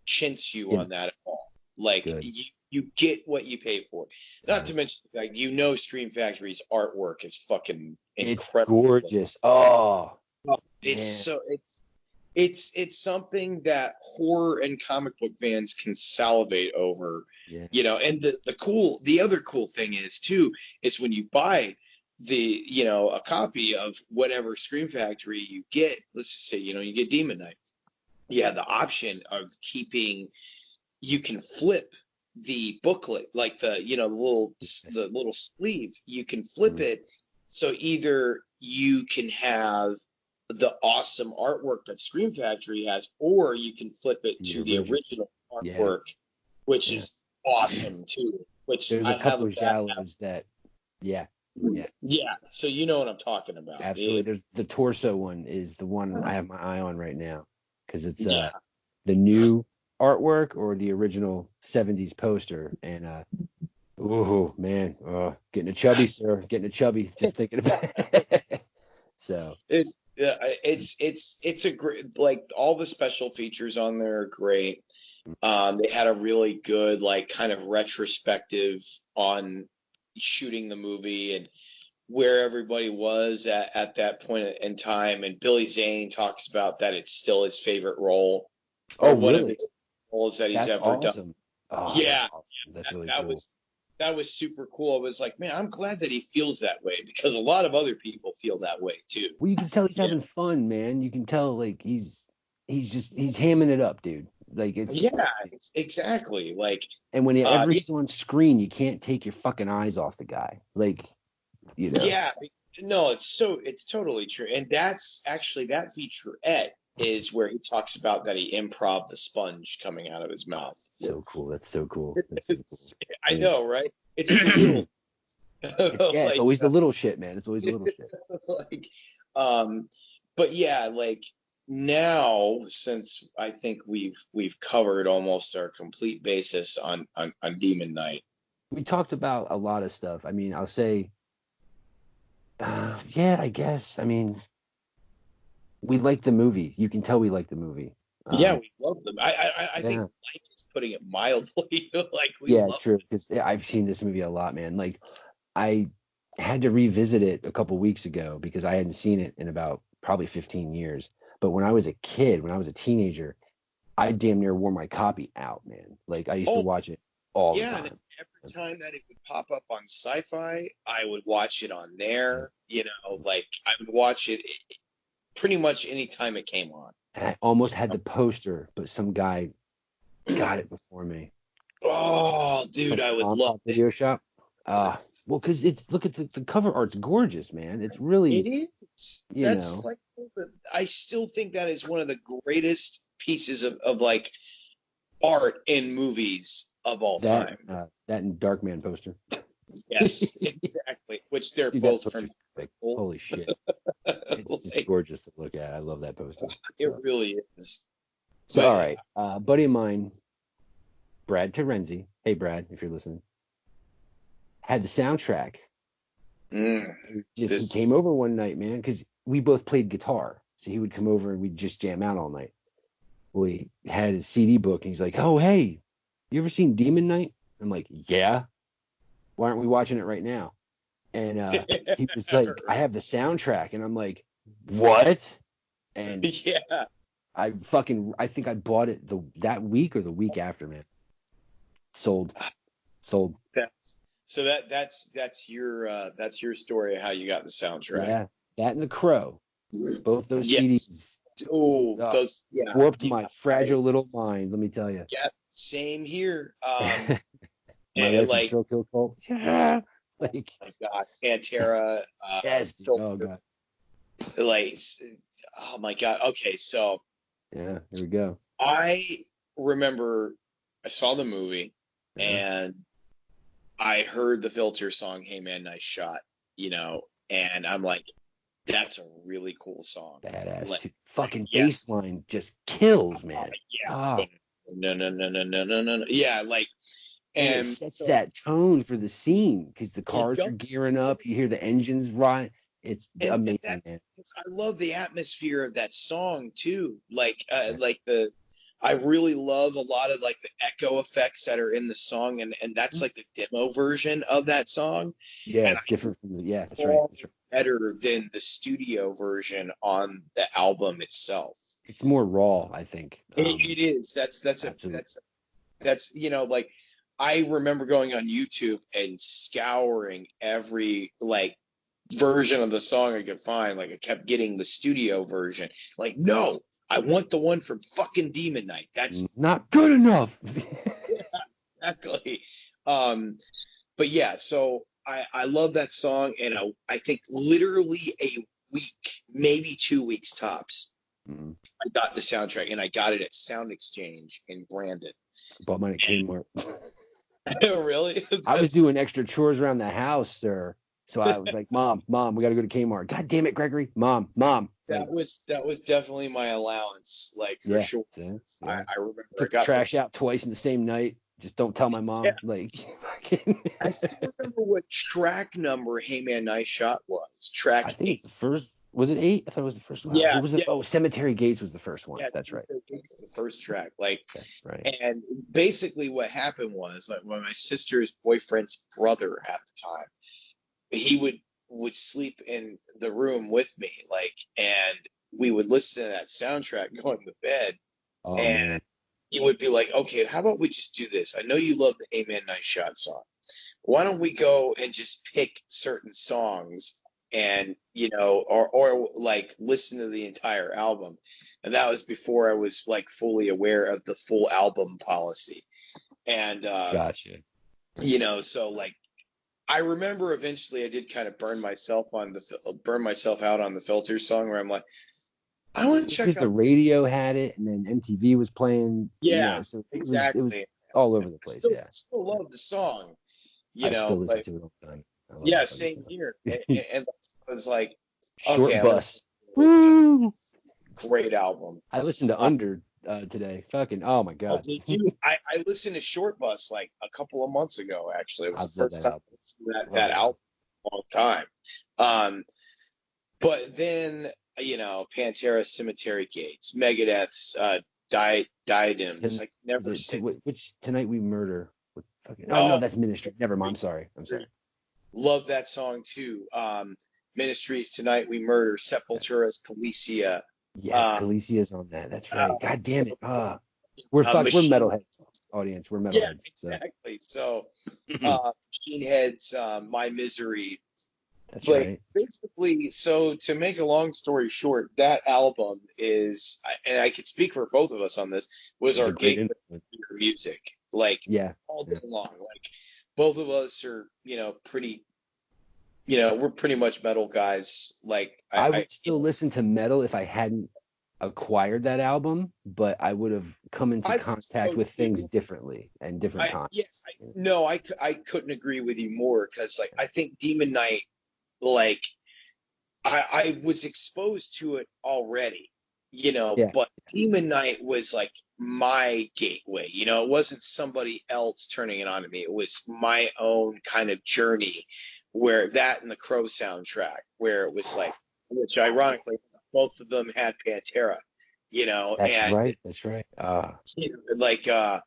chintz you Yeah. on that at all. Like Good. you get what you pay for. Not to mention, like Scream Factory's artwork is fucking It's incredible. gorgeous. Oh, It's man. so it's something that horror and comic book fans can salivate over. Yeah. And the other cool thing is too is when you buy a copy of whatever Scream Factory you get, let's just say you get Demon Knight. Yeah, the option of keeping, you can flip the booklet, like the little sleeve. You can flip it, so either you can have the awesome artwork that Scream Factory has, or you can flip it to the original artwork, which is awesome too. Which There's I a have couple of Giallos that, yeah. So you know what I'm talking about. Absolutely. There's the torso one is the one I have my eye on right now because it's Yeah. the new artwork or the original 70s poster. And oh man, getting a chubby, sir, getting a chubby just thinking about it. So it's a great, like, all the special features on there are great. They had a really good, like, kind of retrospective on shooting the movie and where everybody was at that point in time. And Billy Zane talks about that it's still his favorite role, or one of his roles that he's ever done. Oh, Yeah, that's really that cool. That was super cool. I was like, man, I'm glad that he feels that way, because a lot of other people feel that way too. Well, you can tell he's having fun, man. You can tell, like, he's hamming it up, dude. Like, it's exactly like. And whenever he's on screen, you can't take your fucking eyes off the guy. Like, Yeah, no, it's totally true. And that's actually, that featurette is where he talks about that he improv the sponge coming out of his mouth. So cool. That's so cool. I know, right? It's the little. It's always the little shit, man. It's always the little shit. But yeah, like, now, since I think we've covered almost our complete basis on Demon Knight. We talked about a lot of stuff. I mean, I'll say, yeah, I guess. I mean, we like the movie. You can tell we like the movie. Yeah, we love them. I think like is putting it mildly. Like, we love true. Because I've seen this movie a lot, man. Like, I had to revisit it a couple weeks ago because I hadn't seen it in about probably 15 years. But when I was a kid, when I was a teenager, I damn near wore my copy out, man. Like, I used to watch it all the time. And every time that it would pop up on Sci-Fi, I would watch it on there. Like, I would watch it pretty much any time it came on. And I almost had the poster, but some guy got it before me. Oh, dude, I would love it. Video shop. Well, because look at the cover art's gorgeous, man. It's really. It is. That's like, I still think that is one of the greatest pieces of like art in movies of all time. That and Darkman poster. Yes, exactly. Which they're both from. Holy shit! It's just gorgeous to look at. I love that poster. It really is. So, all right, buddy of mine, Brad Terenzi. Hey, Brad, if you're listening, had the soundtrack. He came over one night, man, because we both played guitar. So he would come over and we'd just jam out all night. Well, he had his CD book and he's like, "Oh, hey, you ever seen Demon Knight?" I'm like, "Yeah. Why aren't we watching it right now?" And he was like, "I have the soundtrack," and I'm like, "What?" And I think I bought it that week or the week after, man. Sold. That's your story of how you got the soundtrack. Yeah, that and The Crow, both those CDs. Oh, those warped my fragile little mind. Let me tell you. Yeah, same here. My life kill cult. Yeah. Like, my God, Pantera. yes. Oh God. like, oh my God. Okay, so Yeah, here we go. I remember I saw the movie Yeah. and I heard the Filter song, "Hey Man, Nice Shot," and I'm like, that's a really cool song. Badass. Like, Fucking yeah, bass line just kills, man. yeah, Ah, but no, yeah, like, and it and sets so that tone for the scene because the it cars are does, gearing up. You hear the engines right. It's and amazing, man. I love the atmosphere of that song too. Like, Yeah. I really love a lot of like the echo effects that are in the song, and that's like the demo version of that song. Yeah, And it's different from the. Yeah, that's right. far That's right. better than the studio version on the album itself. It's more raw, I think. It is. Absolutely. That's like I remember going on YouTube and scouring every like version of the song I could find. Like I kept getting the studio version. Like, no, I want the one from fucking Demon Knight. That's Not good enough. exactly. But yeah, so I love that song, and I think literally a week, maybe 2 weeks tops, Mhm. I got the soundtrack, and I got it at Sound Exchange in Brandon. Bought mine at Kmart. Really? I was doing extra chores around the house, sir. So I was like, Mom, we got to go to Kmart. God damn it, Gregory. Mom. That Like, was definitely my allowance, like for yeah. sure. Yeah. I remember I Took the got trash out twice in the same night. Just don't tell my mom. Yeah, Like, I still remember what track number "Hey Man, Nice Shot" was. Track I think 8. it's the first. Was it 8? I thought it was the first one. Yeah, What was it? yeah, Oh, Cemetery Gates was the first one. yeah. That's right. The first track, like, That's right. and basically what happened was like when my sister's boyfriend's brother at the time, he would sleep in the room with me, like, and we would listen to that soundtrack going to bed, Oh and man. he would be like, okay, how about we just do this? I know you love the "Hey Man, Nice Shot" song. Why don't we go and just pick certain songs and or like listen to the entire album? And that was before I was like fully aware of the full album policy. And Gotcha. so like I remember eventually I did kind of burn myself out on the Filter song where I'm like, I want to check Because the out. radio had it, and then MTV was playing. Yeah, So it was exactly. all over the I place. still Yeah. still love the song, I still listen but to it all the time. I love yeah, that fucking same song. here. And I was like, okay, Short I'm gonna Bus. Woo! great album. I listened to Under today. Fucking, oh my Oh, God. did you? I listened to Short Bus like a couple of months ago. Actually, it was I the love first that time album. I listened to that Love that that album in a long time. But then Pantera, Cemetery Gates, Megadeth's Diadems. I Was never it said which Tonight We Murder? What fucking? Oh no, no. that's Ministry. Never mind. I'm sorry. Love that song too. Ministries, Tonight We Murder, Yeah. Sepultura's Policia. Yes, Uh, Calicia's on that. That's right. God damn it. We're Machine. metalheads, audience. We're Yeah, metalheads. So exactly. So, that's Machine Head's My Misery. But right. basically, so to make a long story short, that album is, and I could speak for both of us on this, was It's our a great gateway influence. to music, like Yeah. all Yeah. day long. Like both of us are, pretty, we're pretty much metal guys. Like I would still listen to metal if I hadn't acquired that album, but I would have come into I contact so with things too. differently and different times. No, I couldn't agree with you more because like I think Demon Knight, like I was exposed to it already, Yeah. but Demon Knight was like my gateway. It wasn't somebody else turning it on to me. It was my own kind of journey where that and the Crow soundtrack, where it was like, which ironically, both of them had Pantera, That's and right. That's right. like, I'll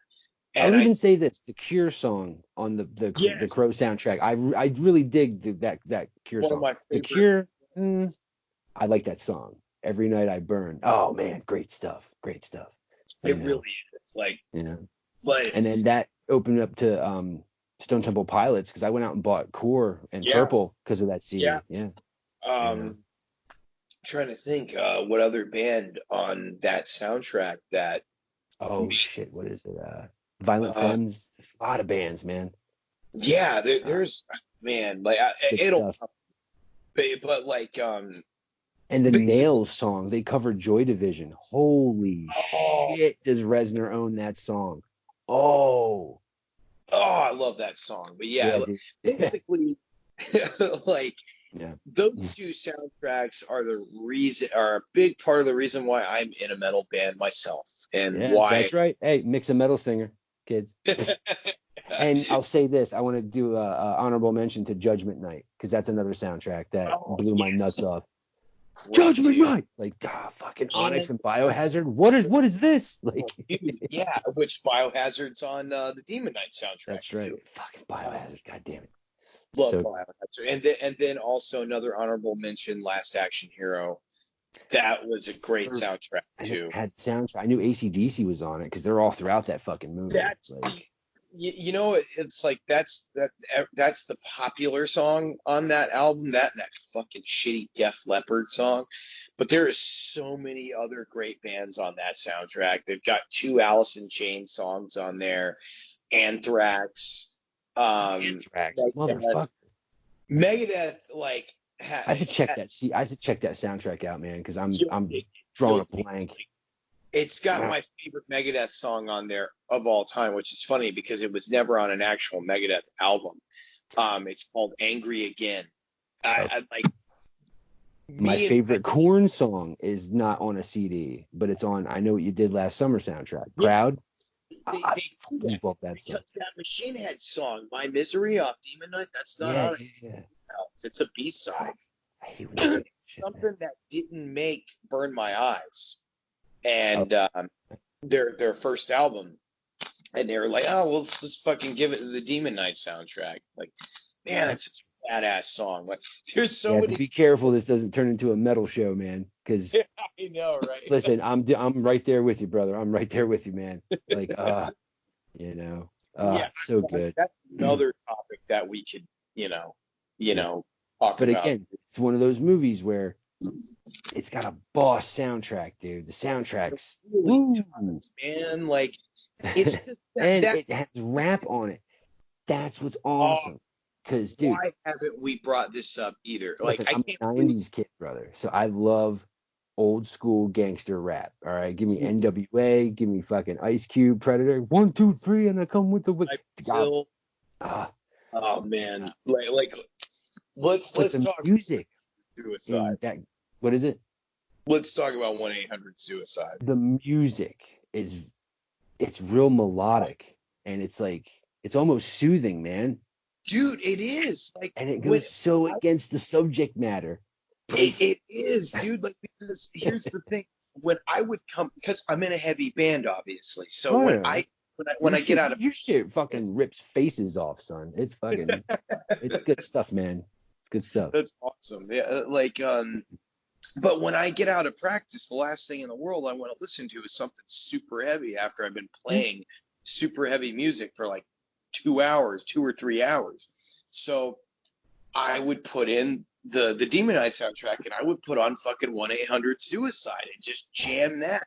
and I, even say this: the Cure song on the yes, Crow soundtrack. I really dig that Cure one of song. my The favorite. Cure. I like that song. Every Night I Burn. Oh man, great stuff. Great stuff. It really is. Like, but And then that opened up to Stone Temple Pilots because I went out and bought Core and yeah, Purple because of that CD. yeah. Yeah. Trying to think what other band on that soundtrack that Oh shit, what is it? Violent Femmes. A lot of bands, man. yeah, Uh, there's man, like good it'll stuff. but like And the Nails song, they covered Joy Division. Holy shit, does Reznor own that song? Oh, I love that song. But yeah, dude. basically, like Yeah. those two soundtracks are a big part of the reason why I'm in a metal band myself, and Yeah, why. that's right. Hey, Mick's a metal singer, kids. And I'll say this: I want to do a honorable mention to Judgment Night, because that's another soundtrack that blew my nuts off. Great, Judgment dude. Night, like fucking Onyx and Biohazard. What is this? Like, Dude, yeah, which Biohazard's on the Demon Knight soundtrack. that's right. Too. Fucking Biohazard. God damn it. Love So, Biohazard, and then also another honorable mention, Last Action Hero. That was a great soundtrack too. It had soundtrack. I knew AC/DC was on it because they're all throughout that fucking movie. That's you know, it's like that's the popular song on that album. That fucking shitty Def Leppard song. But there is so many other great bands on that soundtrack. They've got 2 Alice in Chains songs on there. Anthrax. Anthrax, motherfucker. Megadeth, like. I have to check that. See, I have to check that soundtrack out, man, because I'm drawing a blank. It's got my favorite Megadeth song on there of all time, which is funny because it was never on an actual Megadeth album. It's called "Angry Again." I like. My favorite Korn song is not on a CD, but it's on "I Know What You Did Last Summer" soundtrack. Crowd. They love that song. That Machine Head song, "My Misery" off Demon Knight. That's not on it. Yeah. It's a B-side. I hate when something that didn't make Burn My Eyes, and their first album, and they were like, oh, well, let's just fucking give it the Demon Knight soundtrack. Like, man, it's such a badass song. Like, there's so many. Be careful this doesn't turn into a metal show, man. Because I know, right? Listen, I'm right there with you, brother. I'm right there with you, man. Like, so good. That's another topic that we could, talk but about. Again, it's one of those movies where it's got a boss soundtrack, dude. The soundtrack's really tons, man. Like, it's just it has rap on it. That's what's awesome. Because, dude, why haven't we brought this up either? Like, I'm a 90s kid, brother. So I love old school gangster rap. All right, give me NWA, give me fucking Ice Cube, Predator, 1, 2, 3, and I come with the oh man, like let's talk music. Suicide. What is it? Let's talk about 1-800-SUICIDE. The music it's real melodic, and it's like it's almost soothing, man. Dude, it is. Like, and it goes against the subject matter. It is, dude. Like, because here's the thing: when I would come, because I'm in a heavy band, obviously. So when I get out of your shit, fucking rips faces off, son. It's fucking, it's good stuff, man. It's good stuff. That's awesome. Yeah, but when I get out of practice, the last thing in the world I want to listen to is something super heavy after I've been playing super heavy music for like 2 or 3 hours. So I would put in the Demon Knight soundtrack, and I would put on fucking 1-800-SUICIDE and just jam that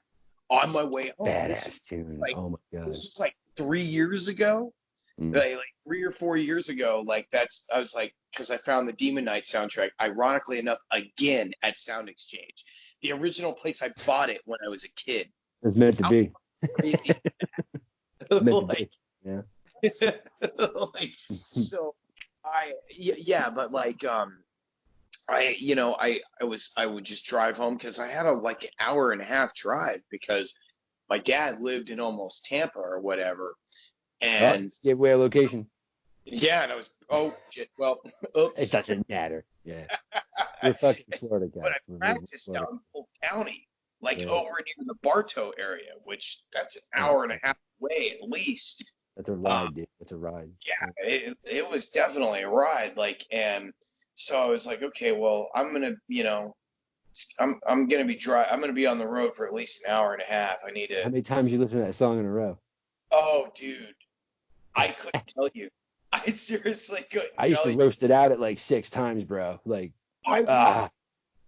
on my way home. Badass tune. Like, oh my god. This was like 3 years ago. Like 3 or 4 years ago. Like, I was like, because I found the Demon Knight soundtrack, ironically enough, again at Sound Exchange, the original place I bought it when I was a kid. It's meant to be. Crazy. Yeah. Like, so but like I would just drive home because I had an hour and a half drive because my dad lived in almost Tampa or whatever, and give away a location. Yeah, and I was oops. It doesn't matter. Yeah, you're fucking Florida guy. But I practiced down in Polk County, over near the Bartow area, which that's an hour and a half away at least. That's a ride, dude. That's a ride. Yeah, it was definitely a ride. And so I was like, okay, well, I'm gonna, I'm gonna be on the road for at least an hour and a half. I need to. How many times you listen to that song in a row? Oh, dude, I couldn't tell you. I seriously couldn't. I used to roast it out at 6 times, bro. What? Dude,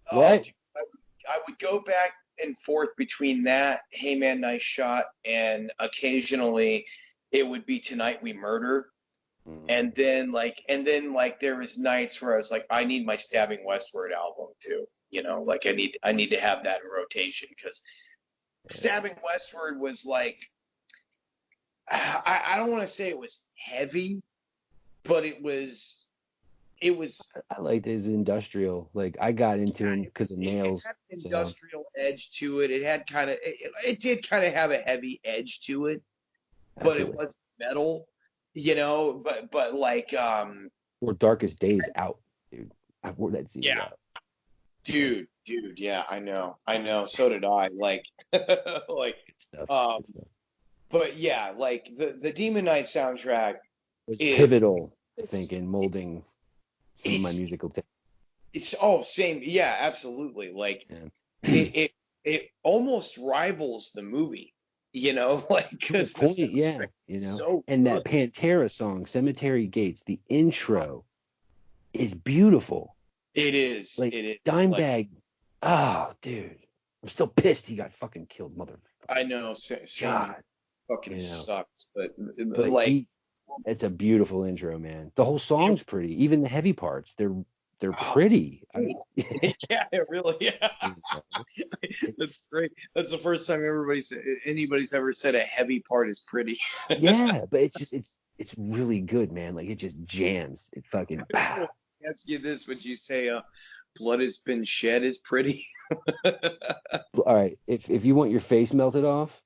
I would go back and forth between that, Hey Man, Nice Shot, and occasionally it would be Tonight We Murder. And then there was nights where I was like, I need my Stabbing Westward album too. Like I need to have that in rotation because Stabbing Westward was like, I don't want to say it was heavy, but it was. I liked his industrial. Like I got into him because of nails. It had an industrial edge to it. It had it did kind of have a heavy edge to it, but it was metal, But like or Darkest Days out, dude. I wore that CD out. Dude, yeah, I know. So did I. Like, like, Good stuff. But yeah, like the Demon Knight soundtrack was pivotal, I think, in molding some of my musical taste. It's same, yeah, absolutely. Like, it almost rivals the movie, like because so and good. that Pantera song, Cemetery Gates, the intro is beautiful. It is. Like, it is. Dimebag. Oh, dude. I'm still pissed he got fucking killed, motherfucker. I know. God. Fucking sucks. But like, it's a beautiful intro, man. The whole song's pretty. Even the heavy parts, they're pretty. Yeah, it really. Yeah. That's great. That's the first time anybody's ever said a heavy part is pretty. Yeah, but it's really good, man. Like, it just jams. It fucking. Ask you this: would you say blood has been shed is pretty? All right, if you want your face melted off,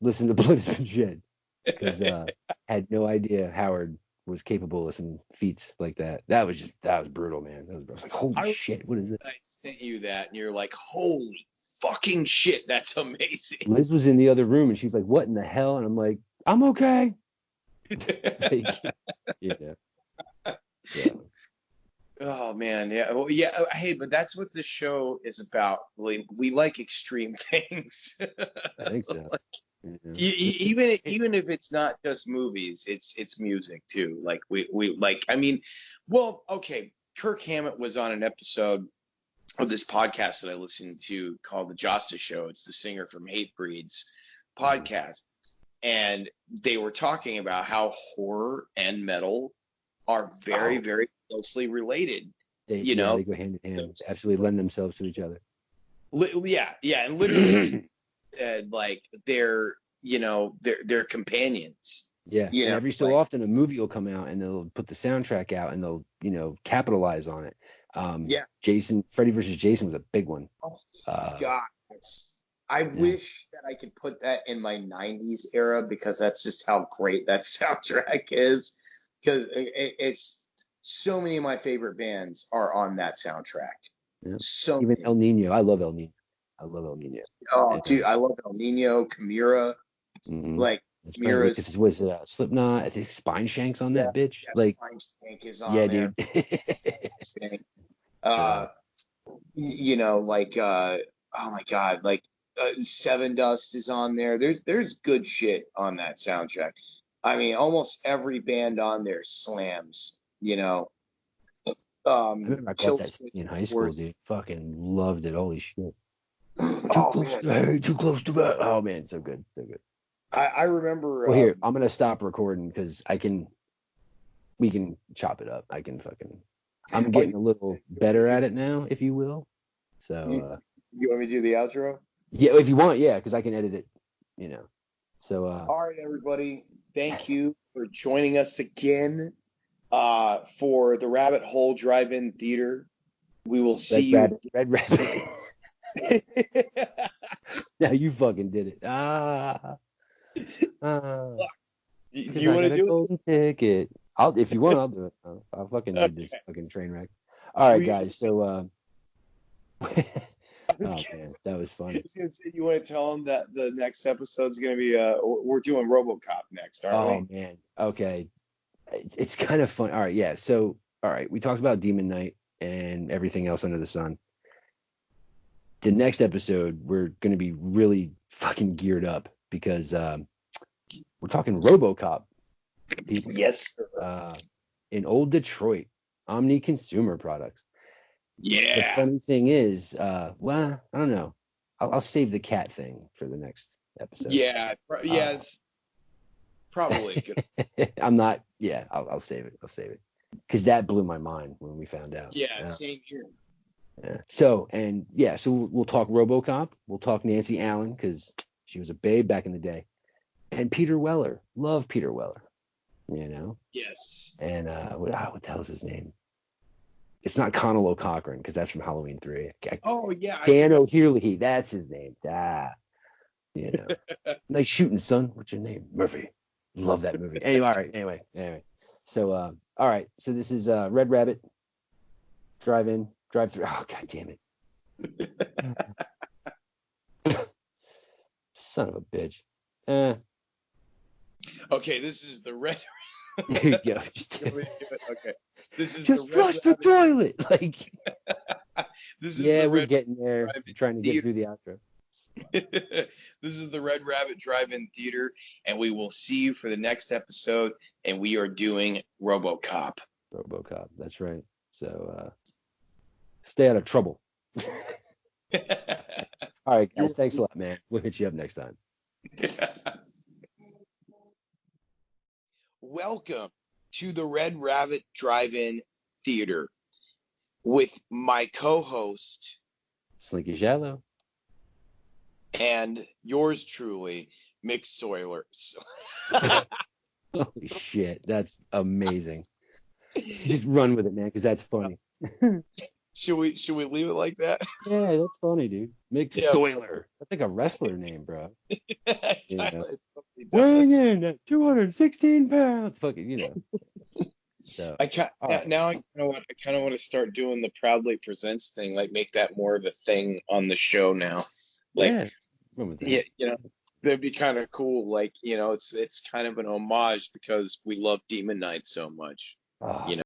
listen to Blood Has Been Shed, because I had no idea Howard was capable of some feats like that. That was brutal, man. I was like, holy shit, what is it? I sent you that, and you're like, holy fucking shit, that's amazing. Liz was in the other room, and she's like, what in the hell? And I'm like, I'm okay. Yeah. Oh man, yeah. Well, yeah. Hey, but that's what this show is about. We like extreme things. I think so. Even if it's not just movies, it's music too. Like we like. I mean, well, okay. Kirk Hammett was on an episode of this podcast that I listened to called The Josta Show. It's the singer from Hatebreed's podcast, and they were talking about how horror and metal are very, very closely related. They go hand in hand. They absolutely lend themselves to each other. Yeah, and literally said like they're companions. Yeah, and every so often a movie will come out and they'll put the soundtrack out and they'll capitalize on it. Freddy versus Jason was a big one. Oh God, I wish that I could put that in my '90s era because that's just how great that soundtrack is. Because it's so many of my favorite bands are on that soundtrack. Yeah. So even El Nino, I love El Nino. Oh, dude, I love El Nino, Chimera. Mm-hmm. Like Chimera's was Slipknot. I think Spine Shank's on that bitch. Like Spine Shank is on there. Dude. Oh my God, like Seven Dust is on there. There's good shit on that soundtrack. I mean, almost every band on there slams, I remember I bought that in high school, dude. Fucking loved it. Holy shit. Too close to that. Oh man, so good. I remember. Well, here, I'm gonna stop recording because we can chop it up. I'm getting a little better at it now, if you will. So. You want me to do the outro? Yeah, if you want, yeah, because I can edit it. So. All right, everybody. Thank you for joining us again for the Rabbit Hole Drive-In Theater. We will see you. Red Rabbit. Now you fucking did it. Do you want to do it? Ticket. If you want, I'll do it. I'll fucking need this fucking train wreck. All right, guys. So, oh man, that was fun. You want to tell them that the next episode's going to be we're doing RoboCop next, aren't we? Oh man, okay. It's kind of fun. All right, yeah. So, all right, we talked about Demon Knight and everything else under the sun. The next episode, we're going to be really fucking geared up because we're talking RoboCop. People. Yes. In old Detroit, Omni Consumer Products. Yeah. The funny thing is, well, I don't know. I'll save the cat thing for the next episode. Yeah. It's probably good. I'm not. Yeah, I'll save it. Because that blew my mind when we found out. Yeah, same here. Yeah. So we'll talk RoboCop. We'll talk Nancy Allen because she was a babe back in the day, and Peter Weller. Love Peter Weller. You know. Yes. And what the hell is his name? It's not Connell O'Cochran because that's from Halloween 3. Oh yeah. Dan O'Herlihy, that's his name. You know. Nice shooting, son. What's your name? Murphy. Love that movie. Anyway, all right. Anyway. So all right. So this is Red Rabbit. Drive in, drive through. Oh god damn it. Son of a bitch. Okay, this is the red. There you go. Okay. This is Just the red flush the toilet. Like this is yeah, the we're red getting there. We're trying to get through the outro. This is the Red Rabbit Drive-In Theater, and we will see you for the next episode. And we are doing RoboCop. RoboCop. That's right. So stay out of trouble. All right, guys. Thanks a lot, man. We'll hit you up next time. Welcome to the Red Rabbit Drive-In Theater with my co-host Slinky Giallo. and yours truly, Mick Sawyer. Holy shit, that's amazing. Just run with it, man, because that's funny. Should we leave it like that? Yeah, that's funny, dude. Mick Sawyer. That's like a wrestler name, bro. Weighing in at 216 pounds. Fucking, you know. So I kind of want to start doing the Proudly Presents thing, like make that more of a thing on the show now. Like, yeah, you know, that'd be kind of cool. Like, you know, it's kind of an homage because we love Demon Knight so much. You know.